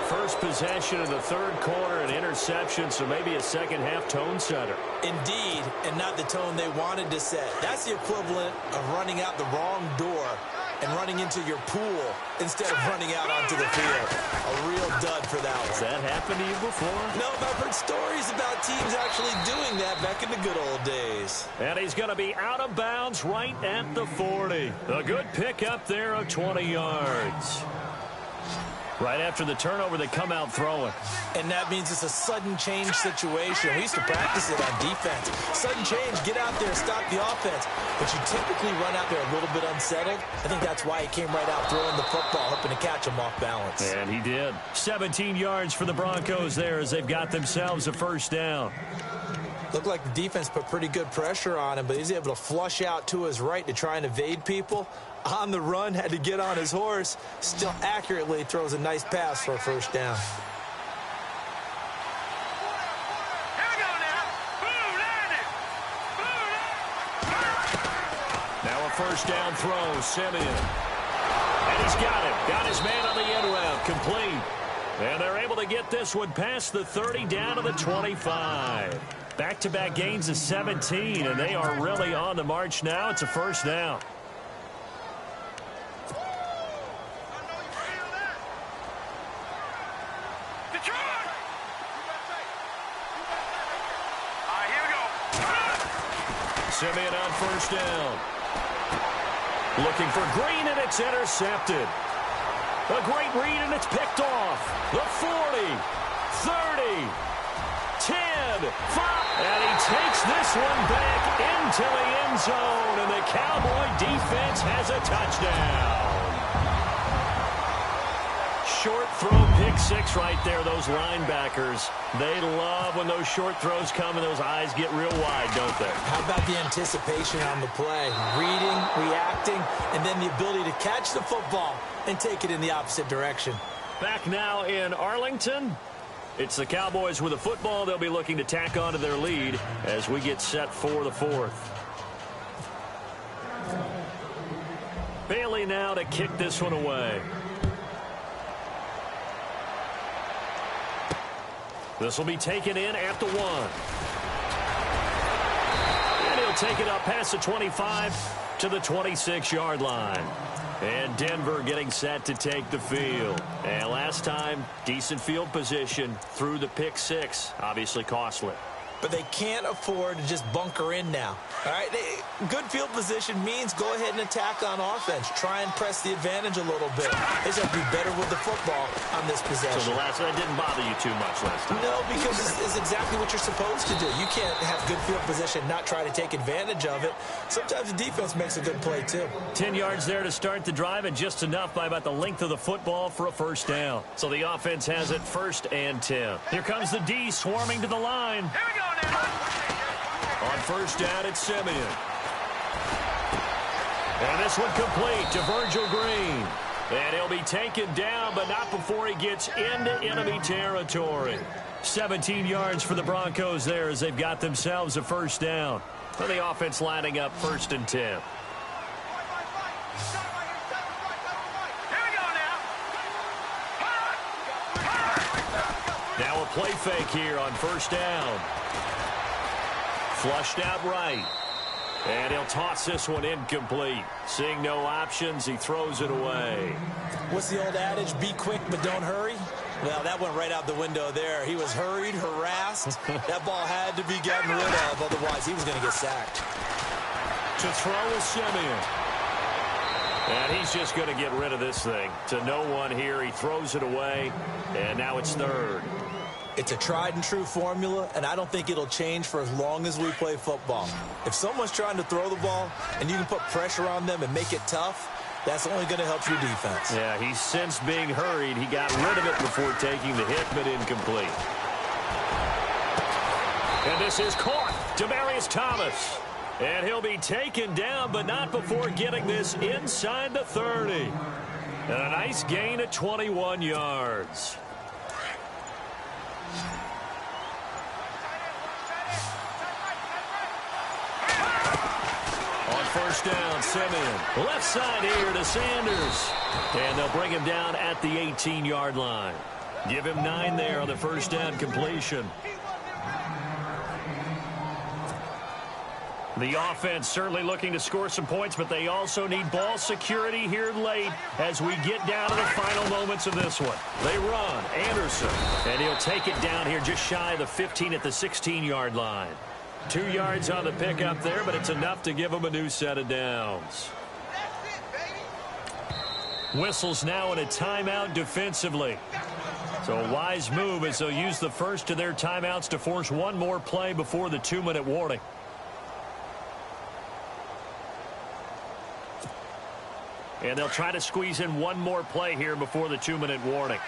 First possession of the 3rd quarter, an interception, so maybe a second-half tone setter.
Indeed, and not the tone they wanted to set. That's the equivalent of running out the wrong door and running into your pool instead of running out onto the field. A real dud for that one.
Has that happened to you before?
No, but I've heard stories about teams actually doing that back in the good old days.
And he's going to be out of bounds right at the 40. A good pick up there of 20 yards. Right after the turnover, they come out throwing.
And that means it's a sudden change situation. We used to practice it on defense. Sudden change, get out there, stop the offense. But you typically run out there a little bit unsettled. I think that's why he came right out throwing the football, hoping to catch him off balance.
And he did. 17 yards for the Broncos there as they've got themselves a first down.
Looked like the defense put pretty good pressure on him, but he's able to flush out to his right to try and evade people. On the run, had to get on his horse. Still accurately throws a nice pass for a first down.
Now a first down throw, Simeon. And he's got it. Got his man on the end route, complete. And they're able to get this one past the 30 down to the 25. Back-to-back gains of 17, and they are really on the march now. It's a first down. Simeon on first down. Looking for Green, and it's intercepted. A great read, and it's picked off. The 40, 30, 10, 5. And he takes this one back into the end zone, and the Cowboy defense has a touchdown. Short throw, pick 6 right there. Those linebackers, they love when those short throws come and those eyes get real wide, don't they?
How about the anticipation on the play? Reading, reacting, and then the ability to catch the football and take it in the opposite direction.
Back now in Arlington. It's the Cowboys with the football. They'll be looking to tack on to their lead as we get set for the 4th. Bailey now to kick this one away. This will be taken in at the 1. And he'll take it up past the 25 to the 26-yard line. And Denver getting set to take the field. And last time, decent field position through the pick 6. Obviously costly.
but they can't afford to just bunker in now. All right, good field position means go ahead and attack on offense. Try and press the advantage a little bit. They just have to be better with the football on this possession.
So the last one didn't bother you too much last time?
No, because it's exactly what you're supposed to do. You can't have good field position, not try to take advantage of it. Sometimes the defense makes a good play, too.
10 yards there to start the drive, and just enough by about the length of the football for a first down. So the offense has it 1st and 10. Here comes the D swarming to the line.
Here we go now.
On 1st down, it's Simeon. And this one complete to Virgil Green. And he'll be taken down, but not before he gets into enemy territory. 17 yards for the Broncos there as they've got themselves a first down. So the offense lining up 1st and 10. Now a play fake here on 1st down. Flushed out right. And he'll toss this one incomplete. Seeing no options, he throws it away.
What's the old adage? Be quick, but don't hurry. Well, that went right out the window there. He was hurried, harassed. That ball had to be gotten rid of, otherwise he was going to get sacked.
To throw is Simeon. And he's just going to get rid of this thing. To no one here, he throws it away, and now it's 3rd.
It's a tried-and-true formula, and I don't think it'll change for as long as we play football. If someone's trying to throw the ball and you can put pressure on them and make it tough, that's only going to help your defense.
Yeah, he's since being hurried. He got rid of it before taking the hit, but incomplete. And this is caught. Demaryius Thomas. And he'll be taken down, but not before getting this inside the 30. And a nice gain of 21 yards. On 1st down, Simeon. Left side here to Sanders. And they'll bring him down at the 18-yard line. Give him 9 there on the 1st down completion. The offense certainly looking to score some points, but they also need ball security here late as we get down to the final moments of this one. They run. Anderson. And he'll take it down here just shy of the 15 at the 16-yard line. 2 yards on the pickup there, but it's enough to give them a new set of downs. Whistles now in a timeout defensively. So a wise move as they'll use the first of their timeouts to force one more play before the 2-minute warning. And they'll try to squeeze in one more play here before the 2-minute warning.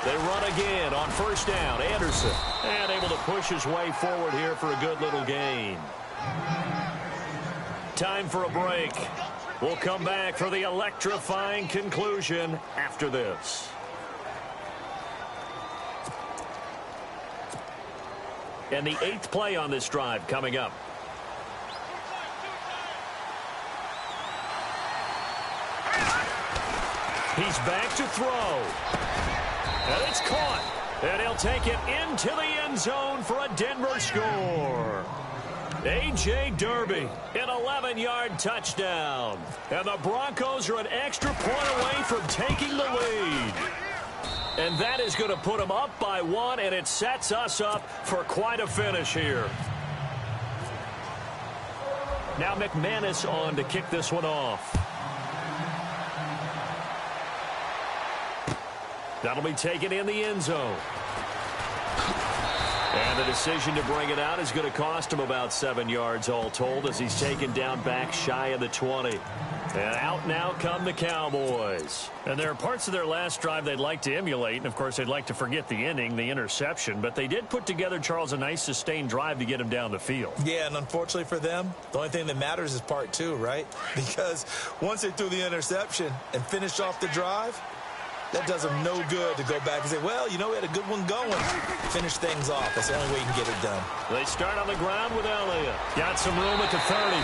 They run again on 1st down. Anderson. And able to push his way forward here for a good little gain. Time for a break. We'll come back for the electrifying conclusion after this. And the 8th play on this drive coming up. He's back to throw. And it's caught. And he'll take it into the end zone for a Denver score. A.J. Derby, an 11-yard touchdown. And the Broncos are an extra point away from taking the lead. And that is going to put them up by 1, and it sets us up for quite a finish here. Now McManus on to kick this one off. That'll be taken in the end zone. And the decision to bring it out is going to cost him about 7 yards all told as he's taken down back shy of the 20. And out now come the Cowboys. And there are parts of their last drive they'd like to emulate. And, of course, they'd like to forget the inning, the interception. But they did put together, Charles, a nice sustained drive to get him down the field.
Yeah, and unfortunately for them, the only thing that matters is part 2, right? Because once they threw the interception and finished off the drive, that does them no good to go back and say, well, you know, we had a good one going. Finish things off. That's the only way you can get it done.
They start on the ground with Elliott. Got some room at the 30.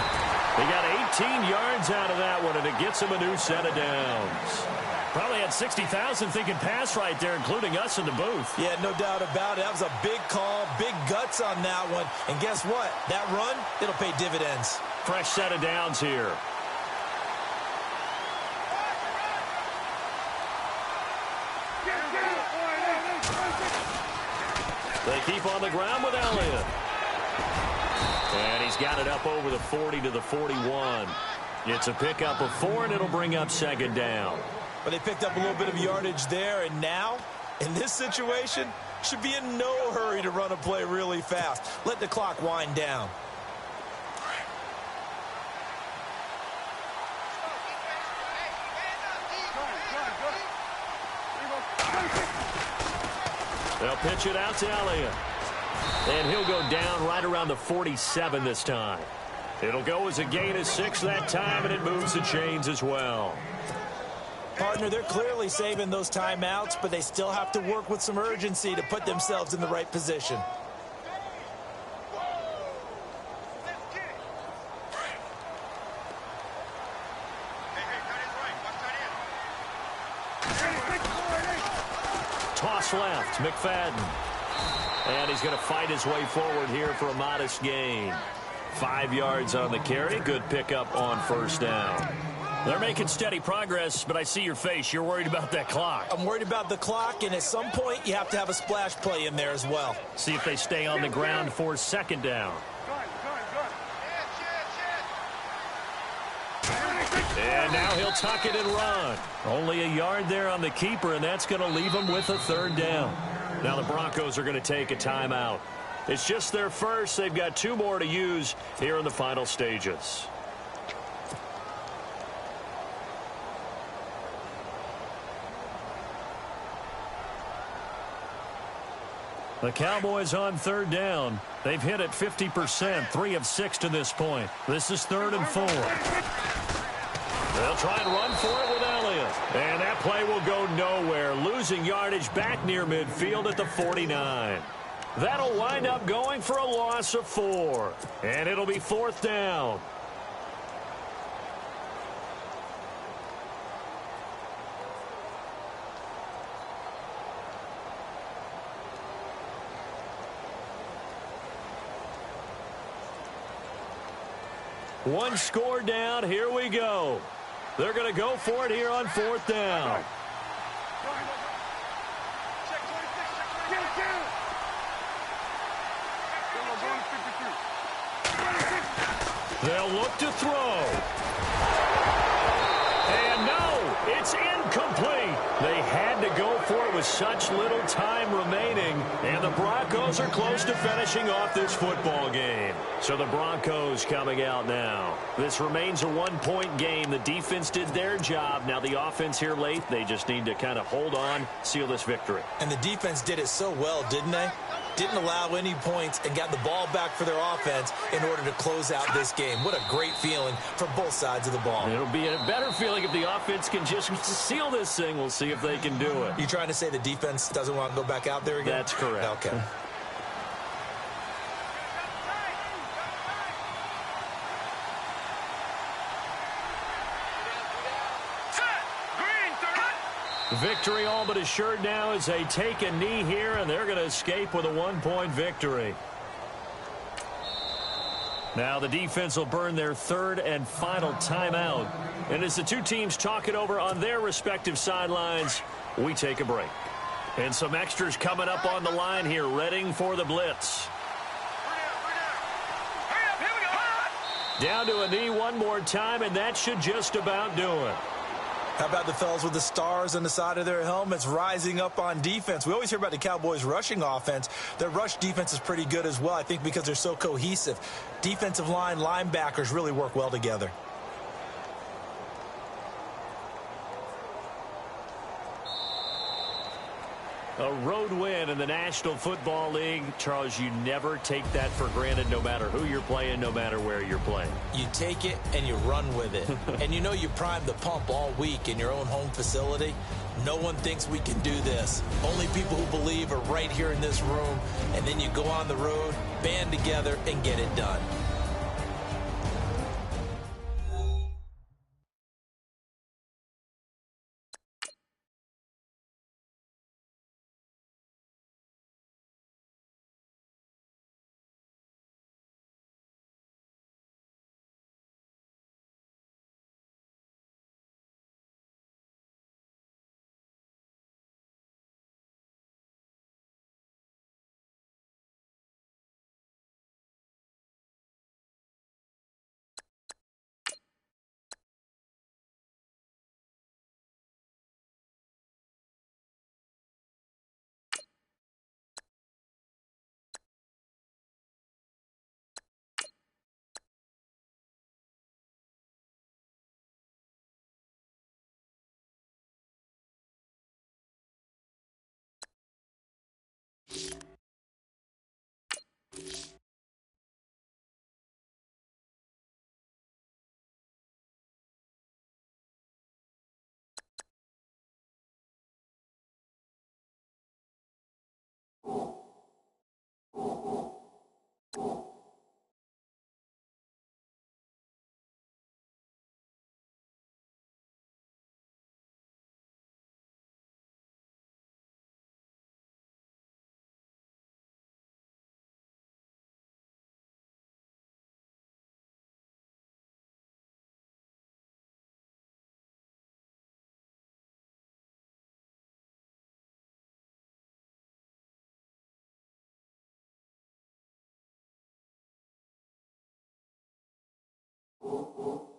They got 18 yards out of that one, and it gets them a new set of downs. Probably had 60,000 thinking pass right there, including us in the booth.
Yeah, no doubt about it. That was a big call, big guts on that one. And guess what? That run, it'll pay dividends.
Fresh set of downs here. They keep on the ground with Elliott. And he's got it up over the 40 to the 41. It's a pickup of 4, and it'll bring up second down.
But they picked up a little bit of yardage there, and now, in this situation, should be in no hurry to run a play really fast. Let the clock wind down.
They'll pitch it out to Elliott. And he'll go down right around the 47 this time. It'll go as a gain of 6 that time, and it moves the chains as well.
Partner, they're clearly saving those timeouts, but they still have to work with some urgency to put themselves in the right position.
Toss left, McFadden. And he's going to fight his way forward here for a modest gain. 5 yards on the carry. Good pickup on first down. They're making steady progress, but I see your face. You're worried about that clock.
I'm worried about the clock, and at some point, you have to have a splash play in there as well.
See if they stay on the ground for second down. And now he'll tuck it and run. Only a yard there on the keeper, and that's going to leave him with a third down. Now the Broncos are going to take a timeout. It's just their first. They've got 2 more to use here in the final stages. The Cowboys on third down. They've hit it 50%, 3 of 6 to this point. This is 3rd and 4. They'll try and run for it with Elliott. And that play will go nowhere, losing yardage back near midfield at the 49. That'll wind up going for a loss of 4. And it'll be 4th down. One score down. Here we go. They're going to go for it here on 4th down. They'll look to throw. And no, it's incomplete. They had to go for it with such little time remaining. And the Broncos are close to finishing off this football game. So the Broncos coming out now. This remains a 1-point game. The defense did their job. Now the offense here late, they just need to kind of hold on, seal this victory.
And the defense did it so well, didn't they? Didn't allow any points and got the ball back for their offense in order to close out this game. What a great feeling for both sides of the ball.
It'll be a better feeling if the offense can just seal this thing. We'll see if they can do it.
You trying to say the defense doesn't want to go back out there again?
That's correct.
Okay.
Victory all but assured now as they take a knee here, and they're going to escape with a 1-point victory. Now the defense will burn their 3rd and final timeout. And as the 2 teams talk it over on their respective sidelines, we take a break. And some extras coming up on the line here, readying for the blitz. Down to a knee one more time, and that should just about do it.
How about the fellas with the stars on the side of their helmets rising up on defense? We always hear about the Cowboys' rushing offense. Their rush defense is pretty good as well, I think, because they're so cohesive. Defensive line, linebackers really work well together.
A road win in the National Football League. Charles, you never take that for granted no matter who you're playing, no matter where you're playing.
You take it and you run with it. And you know you primed the pump all week in your own home facility. No one thinks we can do this. Only people who believe are right here in this room. And then you go on the road, band together, and get it done.
you.